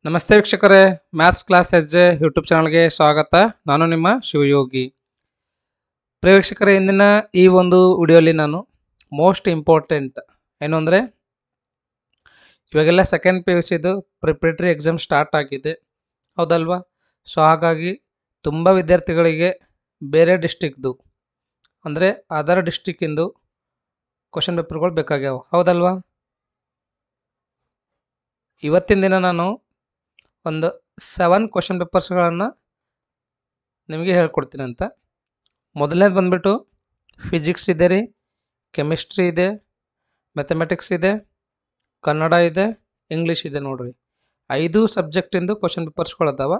ನಮಸ್ತೆ ವೀಕ್ಷಕರೇ, maths class ಎಸ್.ಜೆ YouTube ಚಾನಲ್ಗೆ ಸ್ವಾಗತ. ನಾನು ನಿಮ್ಮ ಶಿವಯೋಗಿ. ಪ್ರಿಯ ವೀಕ್ಷಕರೇ, ಇಂದಿನ ಈ ಒಂದು ವಿಡಿಯೋಲಿ ನಾನು ಮೋಸ್ಟ್ ಇಂಪಾರ್ಟೆಂಟ್ ಏನು ಅಂದರೆ, ಇವಾಗೆಲ್ಲ ಸೆಕೆಂಡ್ PUCದು ಪ್ರಿಪ್ರೇಟರಿ ಎಕ್ಸಾಮ್ ಸ್ಟಾರ್ಟ್ ಆಗಿದೆ, ಹೌದಲ್ವಾ? ಸೊ ಹಾಗಾಗಿ ತುಂಬ ವಿದ್ಯಾರ್ಥಿಗಳಿಗೆ ಬೇರೆ ಡಿಸ್ಟಿಕ್ದು ಅಂದರೆ ಅದರ್ ಡಿಸ್ಟಿಕ್ಕಿಂದು ಕ್ವಶನ್ ಪೇಪರ್ಗಳು ಬೇಕಾಗ್ಯಾವ, ಹೌದಲ್ವಾ? ಇವತ್ತಿನ ದಿನ ನಾನು ಒಂದು 7 ಕ್ವಶನ್ ಪೇಪರ್ಸ್ಗಳನ್ನು ನಿಮಗೆ ಹೇಳ್ಕೊಡ್ತೀನಿ ಅಂತ. ಮೊದಲನೇದು ಬಂದುಬಿಟ್ಟು ಫಿಸಿಕ್ಸ್ ಇದೆ ರೀ, ಕೆಮಿಸ್ಟ್ರಿ ಇದೆ, ಮ್ಯಾಥಮೆಟಿಕ್ಸ್ ಇದೆ, ಕನ್ನಡ ಇದೆ, ಇಂಗ್ಲೀಷ್ ಇದೆ. ನೋಡಿರಿ, 5 ಸಬ್ಜೆಕ್ಟಿಂದು ಕ್ವಶನ್ ಪೇಪರ್ಸ್ಗಳದಾವ.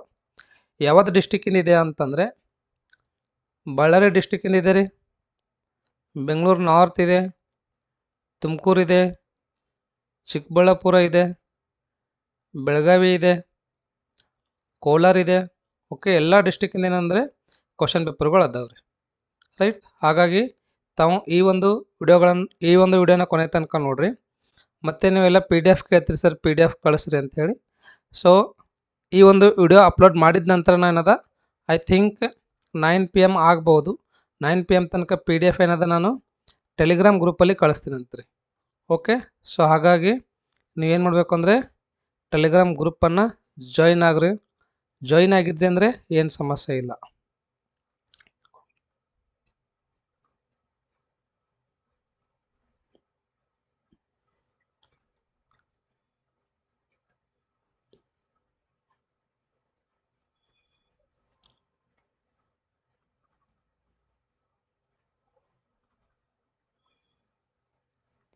ಯಾವ್ದು ಡಿಸ್ಟಿಕ್ಕಿಂದ ಇದೆ ಅಂತಂದರೆ, ಬಳ್ಳಾರಿ ಡಿಸ್ಟಿಕ್ಕಿಂದ ಇದೆ ರೀ, ಬೆಂಗಳೂರು ನಾರ್ತ್ ಇದೆ, ತುಮಕೂರು ಇದೆ, ಚಿಕ್ಕಬಳ್ಳಾಪುರ ಇದೆ, ಬೆಳಗಾವಿ ಇದೆ, ಕೋಲಾರ ಇದೆ. ಓಕೆ, ಎಲ್ಲ ಡಿಸ್ಟಿಕ್ಕಿಂದ ಏನಂದರೆ ಕ್ವಶನ್ ಪೇಪರ್ಗಳು ಅದಾವ್ರಿ, ರೈಟ್? ಹಾಗಾಗಿ ತಾವು ಈ ಒಂದು ವಿಡಿಯೋನ ಕೊನೆ ತನಕ ನೋಡಿರಿ. ಮತ್ತು ನೀವೆಲ್ಲ PDF ಕೇಳ್ತೀರಿ, ಸರ್ PDF ಕಳಿಸ್ರಿ ಅಂಥೇಳಿ. ಸೊ ಈ ಒಂದು ವಿಡಿಯೋ ಅಪ್ಲೋಡ್ ಮಾಡಿದ ನಂತರ ಏನದ, ಐ ಥಿಂಕ್ 9 PM ಆಗ್ಬೋದು. 9 PM ತನಕ PDF ಏನದ ನಾನು ಟೆಲಿಗ್ರಾಮ್ ಗ್ರೂಪಲ್ಲಿ ಕಳಿಸ್ತೀನಂತ್ರಿ. ಓಕೆ, ಸೊ ಹಾಗಾಗಿ ನೀವೇನು ಮಾಡಬೇಕು ಅಂದರೆ ಟೆಲಿಗ್ರಾಮ್ ಗ್ರೂಪನ್ನು ಜಾಯಿನ್ ಆಗ್ರಿ. ಜಾಯಿನ್ ಆಗಿದ್ರಿ ಅಂದರೆ ಏನು ಸಮಸ್ಯೆ ಇಲ್ಲ.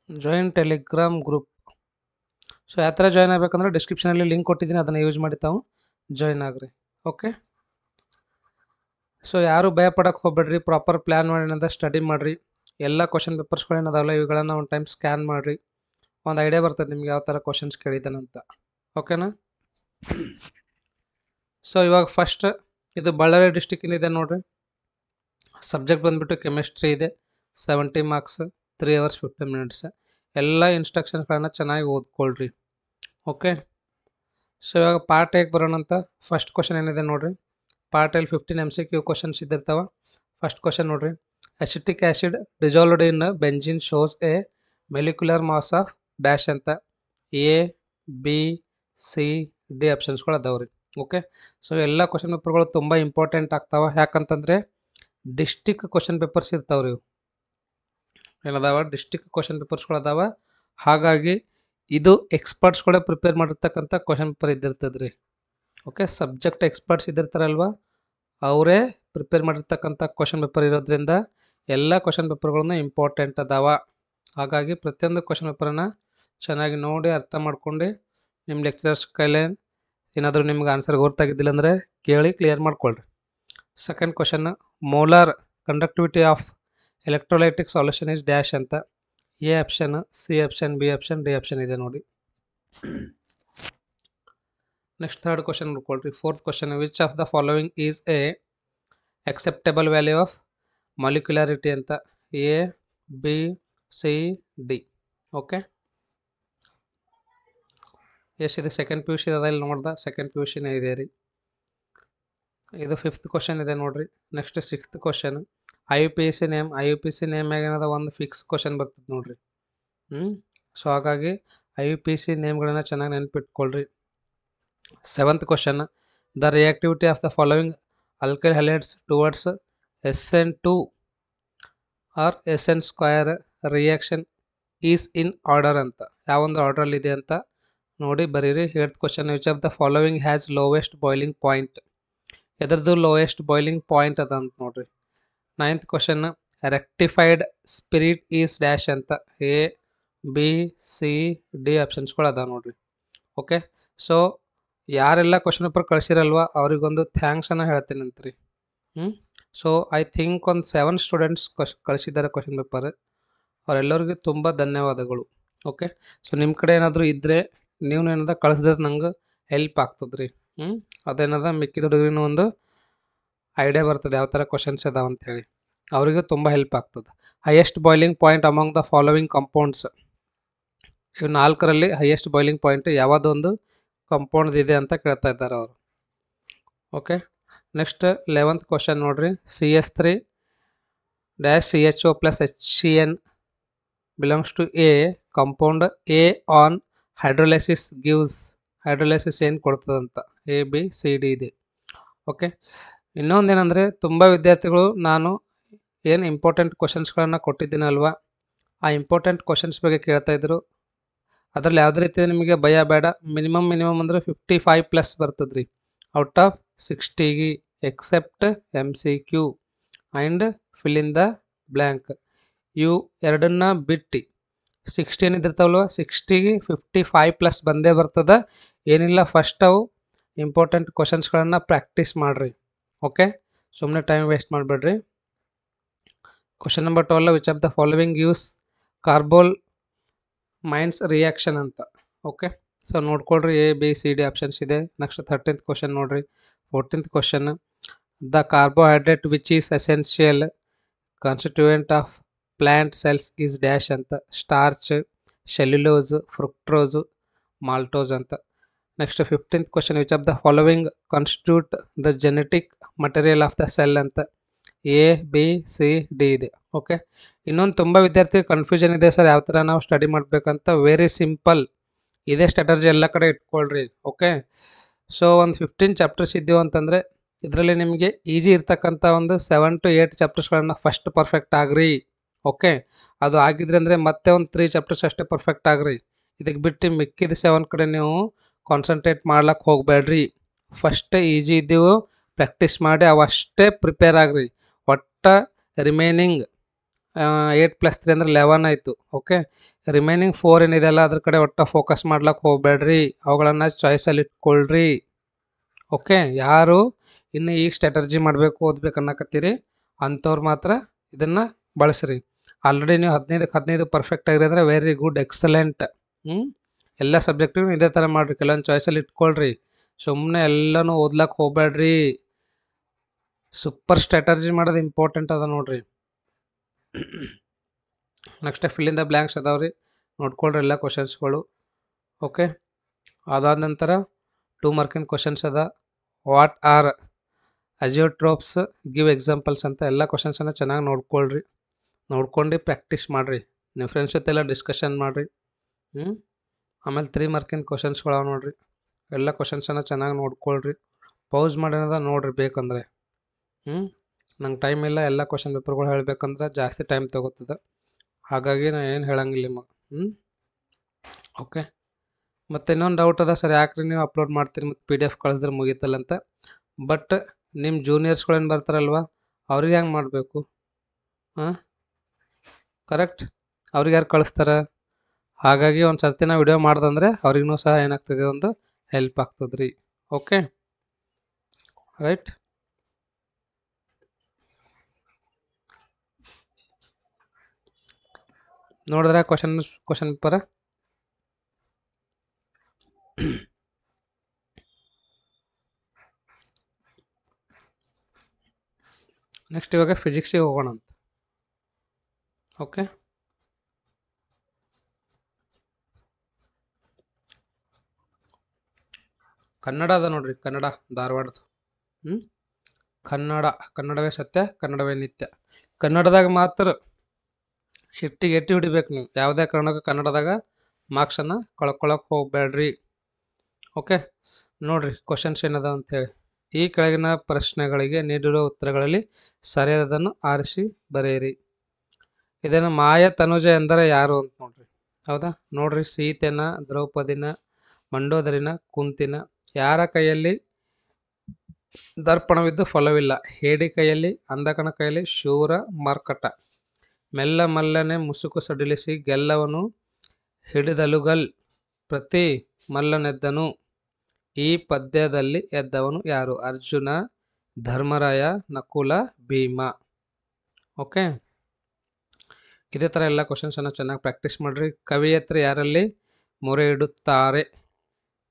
Join Telegram group. ಸೊ ಯಾವ ಥರ ಜಾಯ್ನ್ ಆಗಬೇಕಂದ್ರೆ ಡಿಸ್ಕ್ರಿಪ್ಷನಲ್ಲಿ ಲಿಂಕ್ ಕೊಟ್ಟಿದ್ದೀನಿ, ಅದನ್ನು ಯೂಸ್ ಮಾಡಿ ತಾವು ಜಾಯ್ನ್ ಆಗ್ರಿ. ಓಕೆ, ಸೊ ಯಾರು ಭಯ ಪಡೋಕ್ಕೆ ಹೋಗ್ಬೇಡ್ರಿ. ಪ್ರಾಪರ್ ಪ್ಲ್ಯಾನ್ ಮಾಡಿ ಸ್ಟಡಿ ಮಾಡಿರಿ. ಎಲ್ಲ ಕ್ವಶನ್ ಪೇಪರ್ಸ್ಗಳೇನದಾವಲ್ಲ ಇವುಗಳನ್ನು ಒಂದು ಟೈಮ್ ಸ್ಕ್ಯಾನ್ ಮಾಡಿರಿ. ಒಂದು ಐಡಿಯಾ ಬರ್ತದೆ ನಿಮ್ಗೆ ಯಾವ ಥರ ಕ್ವಶನ್ಸ್ ಕೇಳಿದ್ದಾನಂತ. ಓಕೆನಾ? ಸೊ ಇವಾಗ ಫಸ್ಟ್ ಇದು ಬಳ್ಳಾರಿ ಡಿಸ್ಟಿಕ್ಕಿಂದ ಇದೆ ನೋಡಿರಿ. ಸಬ್ಜೆಕ್ಟ್ ಬಂದುಬಿಟ್ಟು ಕೆಮಿಸ್ಟ್ರಿ ಇದೆ, 70 ಮಾರ್ಕ್ಸ್, 3 hours 15 minutes. ಎಲ್ಲ ಇನ್ಸ್ಟ್ರಕ್ಷನ್ಸ್ಗಳನ್ನು ಚೆನ್ನಾಗಿ ಓದ್ಕೊಳ್ರಿ. ಓಕೆ, ಸೊ ಇವಾಗ ಪಾರ್ಟ್ ಹೇಗೆ ಬರೋಣ ಅಂತ. ಫಸ್ಟ್ ಕ್ವಶನ್ ಏನಿದೆ ನೋಡಿರಿ. ಪಾರ್ಟಲ್ಲಿ 15 MCQ ಕ್ವಶನ್ಸ್ ಇದ್ದಿರ್ತಾವೆ. ಫಸ್ಟ್ ಕ್ವಶನ್ ನೋಡಿರಿ. Acetic acid dissolved in benzene shows a molecular mass of dash ಅಂತ. A, B, C, D ಆಪ್ಷನ್ಸ್ಗಳು ಅದಾವ್ರಿ. ಓಕೆ, ಸೊ ಎಲ್ಲ ಕ್ವಶನ್ ಪೇಪರ್ಗಳು ತುಂಬ ಇಂಪಾರ್ಟೆಂಟ್ ಆಗ್ತಾವೆ. ಯಾಕಂತಂದರೆ ಡಿಸ್ಟಿಕ್ ಕ್ವಶನ್ ಪೇಪರ್ಸ್ ಇರ್ತಾವ್ರಿ. ಇವು ಏನದಾವ, ಡಿಸ್ಟಿಕ್ ಕ್ವಶನ್ ಪೇಪರ್ಸ್ಗಳು ಅದಾವ. ಹಾಗಾಗಿ ಇದು ಎಕ್ಸ್ಪರ್ಟ್ಸ್ಗಳೇ ಪ್ರಿಪೇರ್ ಮಾಡಿರ್ತಕ್ಕಂಥ ಕ್ವಶನ್ ಪೇಪರ್ ಇದ್ದಿರ್ತದೆ ರೀ. ಓಕೆ, ಸಬ್ಜೆಕ್ಟ್ ಎಕ್ಸ್ಪರ್ಟ್ಸ್ ಇದ್ದಿರ್ತಾರಲ್ವ, ಅವರೇ ಪ್ರಿಪೇರ್ ಮಾಡಿರ್ತಕ್ಕಂಥ ಕ್ವಶನ್ ಪೇಪರ್ ಇರೋದ್ರಿಂದ ಎಲ್ಲ ಕ್ವಶನ್ ಪೇಪರ್ಗಳನ್ನು ಇಂಪಾರ್ಟೆಂಟ್ ಅದಾವ. ಹಾಗಾಗಿ ಪ್ರತಿಯೊಂದು ಕ್ವಶನ್ ಪೇಪರನ್ನು ಚೆನ್ನಾಗಿ ನೋಡಿ ಅರ್ಥ ಮಾಡ್ಕೊಂಡು ನಿಮ್ಮ ಲೆಕ್ಚರರ್ಸ್ ಕೈಲೇ ಏನಾದರೂ ನಿಮ್ಗೆ ಆನ್ಸರ್ ಗೊತ್ತಾಗಿದ್ದಿಲ್ಲ ಅಂದರೆ ಕೇಳಿ ಕ್ಲಿಯರ್ ಮಾಡ್ಕೊಳ್ರಿ. Second question, molar conductivity of electrolytic solution is dash ಅಂತ. A option, C option, B option, D option ಇದೆ ನೋಡಿ. ನೆಕ್ಸ್ಟ್ ಥರ್ಡ್ ಕ್ವಶನ್ ನೋಡ್ಕೊಳ್ರಿ. Fourth question, which of the following is a acceptable value of molecularity ಅಂತ. A, B, C, D. Okay, ಎಷ್ಟಿದೆ? Second PUC ಅದ, ಇಲ್ಲಿ ನೋಡ್ದ second PUCನೇ ಇದೆ ರೀ. ಇದು 5th ಕ್ವಶನ್ ಇದೆ ನೋಡ್ರಿ. Next 6th question, IUPAC name. IUPAC ನೇಮ್ಯಾಗ ಏನದ ಒಂದು ಫಿಕ್ಸ್ ಕ್ವಶನ್ ಬರ್ತದೆ ನೋಡ್ರಿ. ಸೊ ಹಾಗಾಗಿ IUPAC ನೇಮ್ಗಳನ್ನ ಚೆನ್ನಾಗಿ ನೆನಪಿಟ್ಕೊಳ್ರಿ. 7th question, the reactivity of the following alkyl halides towards SN2 or SN2 reaction is in order ಅಂತ. ಯಾವೊಂದು ಆರ್ಡ್ರಲ್ಲಿ ಇದೆ ಅಂತ ನೋಡಿ ಬರೀರಿ. 8th question, which of the following has lowest boiling point. ಎದ್ರದ್ದು ಲೋಯೆಸ್ಟ್ ಬಾಯ್ಲಿಂಗ್ ಪಾಯಿಂಟ್ ಅದ ಅಂತ ನೋಡ್ರಿ. 9th question, rectified spirit is dash ಅಂತ. A, B, C, D ಆಪ್ಷನ್ಸ್ಗಳು ಅದಾವ ನೋಡ್ರಿ. ಓಕೆ, ಸೊ ಯಾರೆಲ್ಲ ಕ್ವಶನ್ ಪೇಪರ್ ಕಳಿಸಿರಲ್ವ ಅವ್ರಿಗೊಂದು ಥ್ಯಾಂಕ್ಸನ್ನು ಹೇಳ್ತೀನಿ ಅಂತ್ರಿ. ಸೊ ಐ ಥಿಂಕ್ ಒಂದು 7 ಸ್ಟೂಡೆಂಟ್ಸ್ ಕಳಿಸಿದ್ದಾರೆ ಕ್ವಶನ್ ಪೇಪರ್. ಅವರೆಲ್ಲರಿಗೂ ತುಂಬ ಧನ್ಯವಾದಗಳು. ಓಕೆ, ಸೊ ನಿಮ್ಮ ಕಡೆ ಏನಾದರೂ ಇದ್ದರೆ ನೀವು ಏನದ ಕಳಿಸಿದ್ರೆ ನಂಗೆ ಹೆಲ್ಪ್ ಆಗ್ತದೆ ರೀ. ಅದೇನದ ಮಿಕ್ಕಿದ ಹುಡುಗರಿಗೂ ಒಂದು ಐಡಿಯಾ ಬರ್ತದೆ ಯಾವ ಥರ ಕ್ವಶನ್ಸ್ ಅದಾವ ಅಂಥೇಳಿ. ಅವರಿಗೂ ತುಂಬ ಹೆಲ್ಪ್ ಆಗ್ತದೆ. Highest boiling point among the following compounds. ಇವು 4ರಲ್ಲಿ ಹೈಯೆಸ್ಟ್ ಬಾಯ್ಲಿಂಗ್ ಪಾಯಿಂಟ್ ಯಾವುದೊಂದು ಕಂಪೌಂಡ್ ಇದೆ ಅಂತ ಕೇಳ್ತಾ ಇದ್ದಾರೆ ಅವರು. ಓಕೆ, ನೆಕ್ಸ್ಟ್ 11th ಕ್ವಶನ್ ನೋಡ್ರಿ. CS3 CHO plus HCN belongs to A compound A on hydrolysis gives hydrolysis ಏನು ಕೊಡ್ತದಂತ ABCD ಇದೆ. ಓಕೆ, ಇನ್ನೊಂದೇನೆಂದರೆ ತುಂಬ ವಿದ್ಯಾರ್ಥಿಗಳು ನಾನು ಏನು ಇಂಪಾರ್ಟೆಂಟ್ ಕ್ವಶನ್ಸ್ಗಳನ್ನು ಕೊಟ್ಟಿದ್ದೀನಲ್ವ, ಆ ಇಂಪಾರ್ಟೆಂಟ್ ಕ್ವಶನ್ಸ್ ಬಗ್ಗೆ ಕೇಳ್ತಾ ಇದ್ರು. ಅದರಲ್ಲಿ ಯಾವುದೇ ರೀತಿ ನಿಮಗೆ ಭಯ ಬೇಡ. ಮಿನಿಮಮ್ ಅಂದರೆ 55+ ಬರ್ತದೆ ರೀ out of 60 except MCQ and fill in the blank. ಇವು ಎರಡನ್ನ ಬಿಟ್ಟು 60 ಏನಿದ್ದಿರ್ತಾವಲ್ವ 60ಗೆ 55+ ಬಂದೇ ಬರ್ತದೆ. ಏನಿಲ್ಲ, ಫಸ್ಟ್ ಅವು ಇಂಪಾರ್ಟೆಂಟ್ ಕ್ವಶನ್ಸ್ಗಳನ್ನು ಪ್ರಾಕ್ಟೀಸ್ ಮಾಡಿರಿ. ಓಕೆ, ಸುಮ್ಮನೆ ಟೈಮ್ ವೇಸ್ಟ್ ಮಾಡಬೇಡ್ರಿ. Question number 12, which of the following use carbylamine reaction ಅಂತ. ಓಕೆ, ಸೊ ನೋಡ್ಕೊಳ್ರಿ, ABCD ಆಪ್ಷನ್ಸ್ ಇದೆ. ನೆಕ್ಸ್ಟ್ 13th ಕ್ವಶನ್ ನೋಡ್ರಿ. 14th question, the carbohydrate which is essential constituent of plant cells is dash ಅಂತ. Starch, cellulose, fructose, maltose ಅಂತ. Next 15th question, which of the following constitute the genetic material of the cell ಅಂತ. ABCD ಇದೆ. Okay, ಇನ್ನೊಂದು ತುಂಬ ವಿದ್ಯಾರ್ಥಿ confusion ಇದೆ sir, ಯಾವ ಥರ ನಾವು ಸ್ಟಡಿ ಮಾಡಬೇಕಂತ. ವೆರಿ ಸಿಂಪಲ್, ಇದೇ ಸ್ಟ್ರಾಟಜಿ ಎಲ್ಲ ಕಡೆ ಇಟ್ಕೊಳ್ರಿ. ಓಕೆ, ಸೊ ಒಂದು 15 ಚಾಪ್ಟರ್ಸ್ ಇದ್ದೀವಿ ಅಂತಂದರೆ ಇದರಲ್ಲಿ ನಿಮಗೆ ಈಸಿ ಇರ್ತಕ್ಕಂಥ ಒಂದು 7 to 8 ಚಾಪ್ಟರ್ಸ್ಗಳನ್ನು ಫಸ್ಟ್ ಪರ್ಫೆಕ್ಟ್ ಆಗ್ರಿ. ಓಕೆ, ಅದು ಆಗಿದ್ರೆ ಅಂದರೆ ಮತ್ತೆ ಒಂದು 3 ಚಾಪ್ಟರ್ಸ್ ಅಷ್ಟೇ ಪರ್ಫೆಕ್ಟ್ ಆಗ್ರಿ. ಇದಕ್ಕೆ ಬಿಟ್ಟು ಮಿಕ್ಕಿದ 7 ಕಡೆ ನೀವು ಕಾನ್ಸಂಟ್ರೇಟ್ ಮಾಡ್ಲಿಕ್ಕೆ ಹೋಗಬೇಡ್ರಿ. ಫಸ್ಟ್ ಈಸಿ ಇದ್ದೀವು ಪ್ರಾಕ್ಟೀಸ್ ಮಾಡಿ ಅವಷ್ಟೇ ಪ್ರಿಪೇರ್ ಆಗ್ರಿ. ಒಟ್ಟು ರಿಮೈನಿಂಗ್ 8+3 ಅಂದರೆ 11 ಆಯಿತು. ಓಕೆ, ರಿಮೈನಿಂಗ್ 4 ಏನಿದೆಯಲ್ಲ ಅದ್ರ ಕಡೆ ಒಟ್ಟು ಫೋಕಸ್ ಮಾಡ್ಲಿಕ್ಕೆ ಹೋಗಬೇಡ್ರಿ. ಅವುಗಳನ್ನು ಚಾಯ್ಸಲ್ಲಿ ಇಟ್ಕೊಳ್ರಿ. ಓಕೆ, ಯಾರು ಇನ್ನು ಈಗ ಸ್ಟ್ರಾಟರ್ಜಿ ಮಾಡಬೇಕು ಓದ್ಬೇಕು ಅನ್ನಕತ್ತೀರಿ ಅಂಥವ್ರು ಮಾತ್ರ ಇದನ್ನು ಬಳಸ್ರಿ. ಆಲ್ರೆಡಿ ನೀವು 15 ಪರ್ಫೆಕ್ಟ್ ಆಗಿರಿ ಅಂದರೆ ವೆರಿ ಗುಡ್, ಎಕ್ಸಲೆಂಟ್. ಎಲ್ಲ ಸಬ್ಜೆಕ್ಟಿಗೂ ಇದೇ ಥರ ಮಾಡಿರಿ. ಕೆಲವೊಂದು ಚಾಯ್ಸಲ್ಲಿ ಇಟ್ಕೊಳ್ರಿ. ಸುಮ್ಮನೆ ಎಲ್ಲನೂ ಓದ್ಲಕ್ಕೆ ಹೋಗಬೇಡ್ರಿ. ಸೂಪರ್ ಸ್ಟ್ರಾಟರ್ಜಿ ಮಾಡೋದು ಇಂಪಾರ್ಟೆಂಟ್ ಅದ ನೋಡ್ರಿ. Next fill in the blanks ಅದಾವ್ರಿ, ನೋಡ್ಕೊಳ್ರಿ ಎಲ್ಲ ಕ್ವಶನ್ಸ್ಗಳು. ಓಕೆ, ಅದಾದ ನಂತರ 2 ಮಾರ್ಕಿನ ಕ್ವಶನ್ಸ್ ಅದ. ವಾಟ್ ಆರ್ ಅಜಿಯೋಟ್ರೋಪ್ಸ್, ಗಿವ್ ಎಕ್ಸಾಂಪಲ್ಸ್ ಅಂತ. ಎಲ್ಲ ಕ್ವಶನ್ಸನ್ನು ಚೆನ್ನಾಗಿ ನೋಡ್ಕೊಳ್ರಿ. ನೋಡ್ಕೊಂಡು ಪ್ರಾಕ್ಟೀಸ್ ಮಾಡಿರಿ. ನಿಮ್ಮ ಫ್ರೆಂಡ್ಸ್ ಜೊತೆಲ್ಲ ಡಿಸ್ಕಷನ್ ಮಾಡಿರಿ. ಆಮೇಲೆ 3 ಮಾರ್ಕಿನ ಕ್ವಶನ್ಸ್ಗಳವ ನೋಡ್ರಿ. ಎಲ್ಲ ಕ್ವಶನ್ಸನ್ನು ಚೆನ್ನಾಗಿ ನೋಡ್ಕೊಳ್ರಿ. ಪೌಸ್ ಮಾಡೋದ ನೋಡ್ರಿ ಬೇಕಂದರೆ. ನಂಗೆ ಟೈಮ್ ಇಲ್ಲ ಎಲ್ಲ ಕ್ವಶನ್ ಪೇಪರ್ಗಳು ಹೇಳಬೇಕಂದ್ರೆ ಜಾಸ್ತಿ ಟೈಮ್ ತೊಗೋತದೆ. ಹಾಗಾಗಿ ನಾನು ಏನು ಹೇಳಂಗಿಲ್ಲ ನಿಮಗೆ. ಓಕೆ, ಮತ್ತು ಇನ್ನೊಂದು ಡೌಟ್ ಅದ ಸರ್, ಯಾಕ್ರಿ ನೀವು ಅಪ್ಲೋಡ್ ಮಾಡ್ತೀರಿ ಮತ್ತು PDF ಕಳಿಸಿದ್ರೆ ಮುಗೀತಲ್ಲ ಅಂತ. ಬಟ್ ನಿಮ್ಮ ಜೂನಿಯರ್ಸ್ಗಳೇನು ಬರ್ತಾರಲ್ವ ಅವ್ರಿಗೆ ಹೆಂಗೆ ಮಾಡಬೇಕು? ಕರೆಕ್ಟ್, ಅವ್ರಿಗೆ ಯಾರು ಕಳಿಸ್ತಾರೆ? ಹಾಗಾಗಿ ಒಂದು ಸರ್ತಿ ನಾವು ವಿಡಿಯೋ ಮಾಡ್ದಂದ್ರೆ ಅವ್ರಿಗೂ ಸಹ ಏನಾಗ್ತದೆ, ಒಂದು ಹೆಲ್ಪ್ ಆಗ್ತದೆ ರೀ. Okay, right. ನೋಡಿದ್ರೆ ಕ್ವಶನ್ ಪೇಪರ ನೆಕ್ಸ್ಟ್ ಇವಾಗ ಫಿಸಿಕ್ಸಿಗೆ ಹೋಗೋಣ ಅಂತ. ಓಕೆ, ಕನ್ನಡ ಅದ ನೋಡ್ರಿ. ಕನ್ನಡ ಧಾರವಾಡದು. ಕನ್ನಡವೇ ಸತ್ಯ, ಕನ್ನಡವೇ ನಿತ್ಯ. ಕನ್ನಡದಾಗ ಮಾತ್ರ ಎಟ್ಟಿ ಹಿಡಿಬೇಕು ನೀವು. ಯಾವುದೇ ಕಾರಣಕ್ಕೂ ಕನ್ನಡದಾಗ ಮಾರ್ಕ್ಸನ್ನು ಕಳ್ಕೊಳಕ್ಕೆ ಹೋಗಬೇಡ್ರಿ. ಓಕೆ, ನೋಡ್ರಿ ಕ್ವಶನ್ಸ್ ಏನದ ಅಂಥೇಳಿ. ಈ ಕೆಳಗಿನ ಪ್ರಶ್ನೆಗಳಿಗೆ ನೀಡಿರುವ ಉತ್ತರಗಳಲ್ಲಿ ಸರಿಯಾದದನ್ನು ಆರಿಸಿ ಬರೆಯಿರಿ. ಇದನ್ನು ಮಾಯ ತನುಜ ಎಂದರೆ ಯಾರು ಅಂತ ನೋಡ್ರಿ. ಹೌದಾ, ನೋಡ್ರಿ. ಸೀತೆನ, ದ್ರೌಪದಿನ, ಮಂಡೋದರಿನ, ಕುಂತಿನ. ಯಾರ ಕೈಯಲ್ಲಿ ದರ್ಪಣವಿದ್ದು ಫಲವಿಲ್ಲ. ಹೇಡಿ ಕೈಯಲ್ಲಿ, ಅಂಧಕನ ಕೈಯಲ್ಲಿ ಶೂರ ಮರ್ಕಟ. ಮೆಲ್ಲ ಮಲ್ಲನೆ ಮುಸುಕು ಸಡಿಲಿಸಿ ಗೆಲ್ಲವನು ಹಿಡಿದಲುಗಲ್ ಪ್ರತಿ ಮಲ್ಲನೆದ್ದನು. ಈ ಪದ್ಯದಲ್ಲಿ ಎದ್ದವನು ಯಾರು? ಅರ್ಜುನ, ಧರ್ಮರಾಯ, ನಕುಲ, ಭೀಮ. ಓಕೆ, ಇದೇ ಥರ ಎಲ್ಲ ಕ್ವಶನ್ಸನ್ನು ಚೆನ್ನಾಗಿ ಪ್ರಾಕ್ಟೀಸ್ ಮಾಡಿರಿ. ಕವಿಯತ್ರಿ ಯಾರಲ್ಲಿ ಮೊರೆ ಇಡುತ್ತಾರೆ?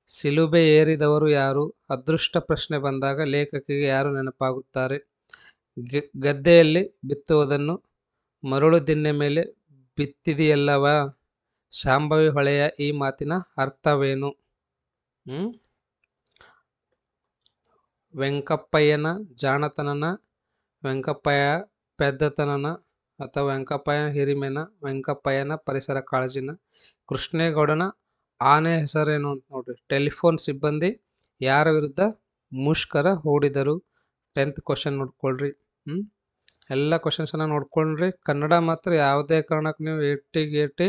ಸಿಲುಬೆ ಏರಿದವರು ಯಾರು? ಅದೃಷ್ಟ ಪ್ರಶ್ನೆ ಬಂದಾಗ ಲೇಖಕಿಗೆ ಯಾರು ನೆನಪಾಗುತ್ತಾರೆ? ಗದ್ದೆಯಲ್ಲಿ ಬಿತ್ತುವುದನ್ನು ಮರಳು ದಿಣ್ಣೆ ಮೇಲೆ ಬಿತ್ತಿದೆಯಲ್ಲವ? ಶಾಂಭವಿ ಹೊಳೆಯ ಈ ಮಾತಿನ ಅರ್ಥವೇನು? ವೆಂಕಪ್ಪಯ್ಯನ ಜಾಣತನನ, ವೆಂಕಪ್ಪಯ್ಯ ಪೆದ್ದತನನ ಅಥವಾ ವೆಂಕಪ್ಪಯ್ಯನ ಹಿರಿಮೆನ, ವೆಂಕಪ್ಪಯ್ಯನ ಪರಿಸರ ಕಾಳಜಿನ, ಕೃಷ್ಣೇಗೌಡನ ಆನೆ ಹೆಸರೇನು ಅಂತ ನೋಡ್ರಿ. ಟೆಲಿಫೋನ್ ಸಿಬ್ಬಂದಿ ಯಾರ ವಿರುದ್ಧ ಮುಷ್ಕರ ಹೂಡಿದರು? 10th question ನೋಡ್ಕೊಳ್ರಿ. ಎಲ್ಲ ಕ್ವಶನ್ಸನ್ನು ನೋಡ್ಕೊಂಡ್ರಿ. ಕನ್ನಡ ಮಾತ್ರ ಯಾವುದೇ ಕಾರಣಕ್ಕೆ ನೀವು 80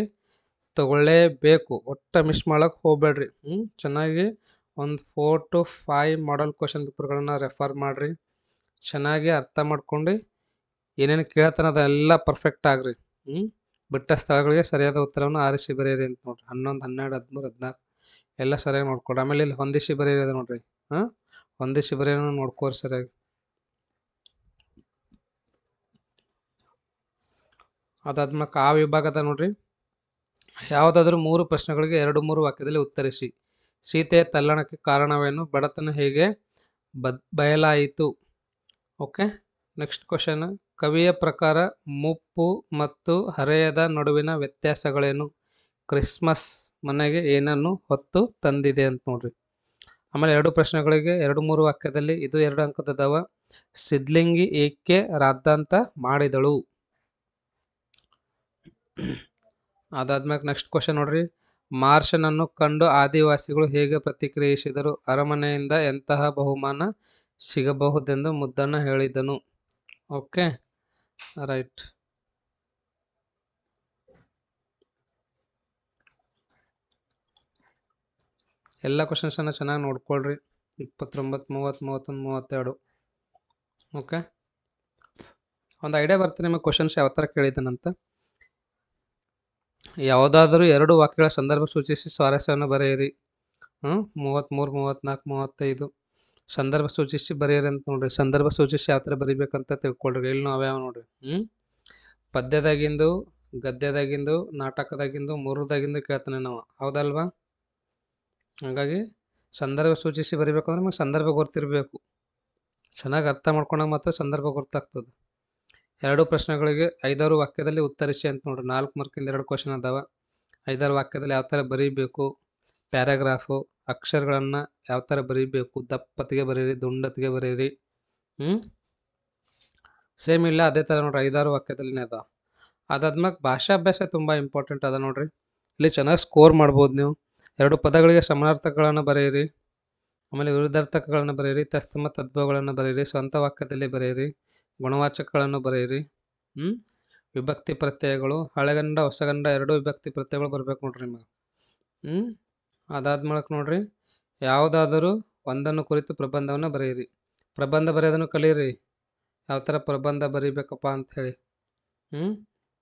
ತಗೊಳ್ಳೇಬೇಕು, ಒಟ್ಟು ಮಿಸ್ ಮಾಡೋಕ್ಕೆ ಹೋಗ್ಬೇಡ್ರಿ. ಚೆನ್ನಾಗಿ ಒಂದು 4 to 5 ಮಾಡಲ್ ಕ್ವಶನ್ ಪೇಪರ್ಗಳನ್ನ ರೆಫರ್ ಮಾಡಿರಿ. ಚೆನ್ನಾಗಿ ಅರ್ಥ ಮಾಡ್ಕೊಂಡು ಏನೇನು ಕೇಳ್ತಾನೆ ಅದೆಲ್ಲ ಪರ್ಫೆಕ್ಟ್ ಆಗ್ರಿ. ಬಿಟ್ಟ ಸ್ಥಳಗಳಿಗೆ ಸರಿಯಾದ ಉತ್ತರವನ್ನು ಆರಿಸಿ ಬರೆಯಿರಿ ಅಂತ ನೋಡ್ರಿ. 11, 12, 13, 14 ಎಲ್ಲ ಸರಿಯಾಗಿ ನೋಡ್ಕೊಡ್ರಿ. ಆಮೇಲೆ ಇಲ್ಲಿ ಹೊಂದಿಸಿ ಬರೆಯೋದು ನೋಡ್ರಿ. ಹೊಂದಿಸಿ ಬರೆಯೋನು ನೋಡ್ಕೋರಿ ಸರಿಯಾಗಿ. ಅದಾದ್ಮೇಲೆ ಆ ವಿಭಾಗದ ನೋಡ್ರಿ. ಯಾವುದಾದ್ರೂ 3 ಪ್ರಶ್ನೆಗಳಿಗೆ 2-3 ವಾಕ್ಯದಲ್ಲಿ ಉತ್ತರಿಸಿ. ಸೀತೆಯ ತಲ್ಲಣಕ್ಕೆ ಕಾರಣವೇನು? ಬಡತನ ಹೇಗೆ ಬಯಲಾಯಿತು? Okay, next question. ಕವಿಯ ಪ್ರಕಾರ ಮುಪ್ಪು ಮತ್ತು ಹರೆಯದ ನಡುವಿನ ವ್ಯತ್ಯಾಸಗಳೇನು? ಕ್ರಿಸ್ಮಸ್ ಮನೆಗೆ ಏನನ್ನು ಹೊತ್ತು ತಂದಿದೆ ಅಂತ ನೋಡ್ರಿ. ಆಮೇಲೆ 2 ಪ್ರಶ್ನೆಗಳಿಗೆ 2-3 ವಾಕ್ಯದಲ್ಲಿ ಇದು 2 ಅಂಕದವ. ಸಿದ್ಲಿಂಗಿ ಏಕೆ ರಾದ್ದಾಂತ ಮಾಡಿದಳು? ಅದಾದ್ಮೇಲೆ ನೆಕ್ಸ್ಟ್ ಕ್ವಶನ್ ನೋಡ್ರಿ. ಮಾರ್ಷನನ್ನು ಕಂಡು ಆದಿವಾಸಿಗಳು ಹೇಗೆ ಪ್ರತಿಕ್ರಿಯಿಸಿದರು? ಅರಮನೆಯಿಂದ ಎಂತಹ ಬಹುಮಾನ ಸಿಗಬಹುದೆಂದು ಮುದ್ದಣ್ಣ ಹೇಳಿದನು. Okay, right. ಎಲ್ಲ ಕ್ವಶನ್ಸನ್ನು ಚೆನ್ನಾಗಿ ನೋಡ್ಕೊಳ್ರಿ. 29, 30, 31, 32. ಓಕೆ, ಒಂದು ಐಡಿಯಾ ಬರ್ತದೆ ನಿಮಗೆ ಕ್ವಶನ್ಸ್ ಯಾವ ಥರ ಕೇಳಿದ್ದಾನಂತ. ಯಾವುದಾದರೂ 2 ವಾಕ್ಯಗಳ ಸಂದರ್ಭ ಸೂಚಿಸಿ ಸ್ವಾರಸ್ಯವನ್ನು ಬರೆಯಿರಿ. 33, 34, 35 ಸಂದರ್ಭ ಸೂಚಿಸಿ ಬರೆಯಿರಿ ಅಂತ ನೋಡ್ರಿ. ಸಂದರ್ಭ ಸೂಚಿಸಿ ಯಾವ ಥರ ಬರಿಬೇಕಂತ ತಿಳ್ಕೊಳ್ರಿ. ಇಲ್ಲಿ ನಾವು ಯಾವ ನೋಡ್ರಿ. ಪದ್ಯದಾಗಿಂದು, ಗದ್ಯದಾಗಿಂದು, ನಾಟಕದಾಗಿಂದು, ಮೂರದಾಗಿಂದು ಕೇಳ್ತಾನೆ ನಾವು, ಹೌದಲ್ವಾ? ಹಾಗಾಗಿ ಸಂದರ್ಭ ಸೂಚಿಸಿ ಬರಿಬೇಕಂದ್ರೆ ನಮಗೆ ಸಂದರ್ಭ ಗೊತ್ತಿರಬೇಕು. ಚೆನ್ನಾಗಿ ಅರ್ಥ ಮಾಡ್ಕೊಂಡಾಗ ಮಾತ್ರ ಸಂದರ್ಭ ಗೊತ್ತಾಗ್ತದೆ. 2 ಪ್ರಶ್ನೆಗಳಿಗೆ 5-6 ವಾಕ್ಯದಲ್ಲಿ ಉತ್ತರಿಸಿ ಅಂತ ನೋಡ್ರಿ. 4 ಮಾರ್ಕಿಂದ 2 ಕ್ವಶನ್ ಅದಾವ. 5-6 ವಾಕ್ಯದಲ್ಲಿ ಯಾವ ಥರ ಬರೀಬೇಕು, ಪ್ಯಾರಾಗ್ರಾಫು, ಅಕ್ಷರಗಳನ್ನು ಯಾವ ಥರ ಬರೀಬೇಕು, ದಪ್ಪತ್ತಿಗೆ ಬರೀರಿ, ದುಂಡತ್ತಿಗೆ ಬರೀರಿ. ಸೇಮ್ ಇಲ್ಲ ಅದೇ ಥರ ನೋಡ್ರಿ. 5-6 ವಾಕ್ಯದಲ್ಲಿನೇ ಅದಾವ. ಅದಾದ್ಮೇಲೆ ಭಾಷಾಭ್ಯಾಸ ತುಂಬ ಇಂಪಾರ್ಟೆಂಟ್ ಅದ ನೋಡ್ರಿ. ಇಲ್ಲಿ ಚೆನ್ನಾಗಿ ಸ್ಕೋರ್ ಮಾಡ್ಬೋದು ನೀವು. 2 ಪದಗಳಿಗೆ ಸಮಾನಾರ್ಥಕಗಳನ್ನು ಬರೆಯಿರಿ. ಆಮೇಲೆ ವಿರುದ್ಧಾರ್ಥಕಗಳನ್ನು ಬರೆಯಿರಿ. ತತ್ಸಮ ತದ್ಭವಗಳನ್ನು ಬರೆಯಿರಿ. ಸ್ವಂತ ವಾಕ್ಯದಲ್ಲಿ ಬರೆಯಿರಿ. ಗುಣವಾಚಕಗಳನ್ನು ಬರೆಯಿರಿ. ವಿಭಕ್ತಿ ಪ್ರತ್ಯಯಗಳು ಹಳೆಗನ್ನಡ ಹೊಸಗನ್ನಡ 2 ವಿಭಕ್ತಿ ಪ್ರತ್ಯಯಗಳು ಬರ್ಬೇಕು ನೋಡ್ರಿ ನಿಮಗೆ. ಅದಾದ್ಮೇಲೆ ನೋಡ್ರಿ, ಯಾವುದಾದರೂ ಒಂದನ್ನು ಕುರಿತು ಪ್ರಬಂಧವನ್ನು ಬರೆಯಿರಿ. ಪ್ರಬಂಧ ಬರೆಯೋದನ್ನು ಕಲೀರಿ, ಯಾವ ಥರ ಪ್ರಬಂಧ ಬರೀಬೇಕಪ್ಪ ಅಂಥೇಳಿ.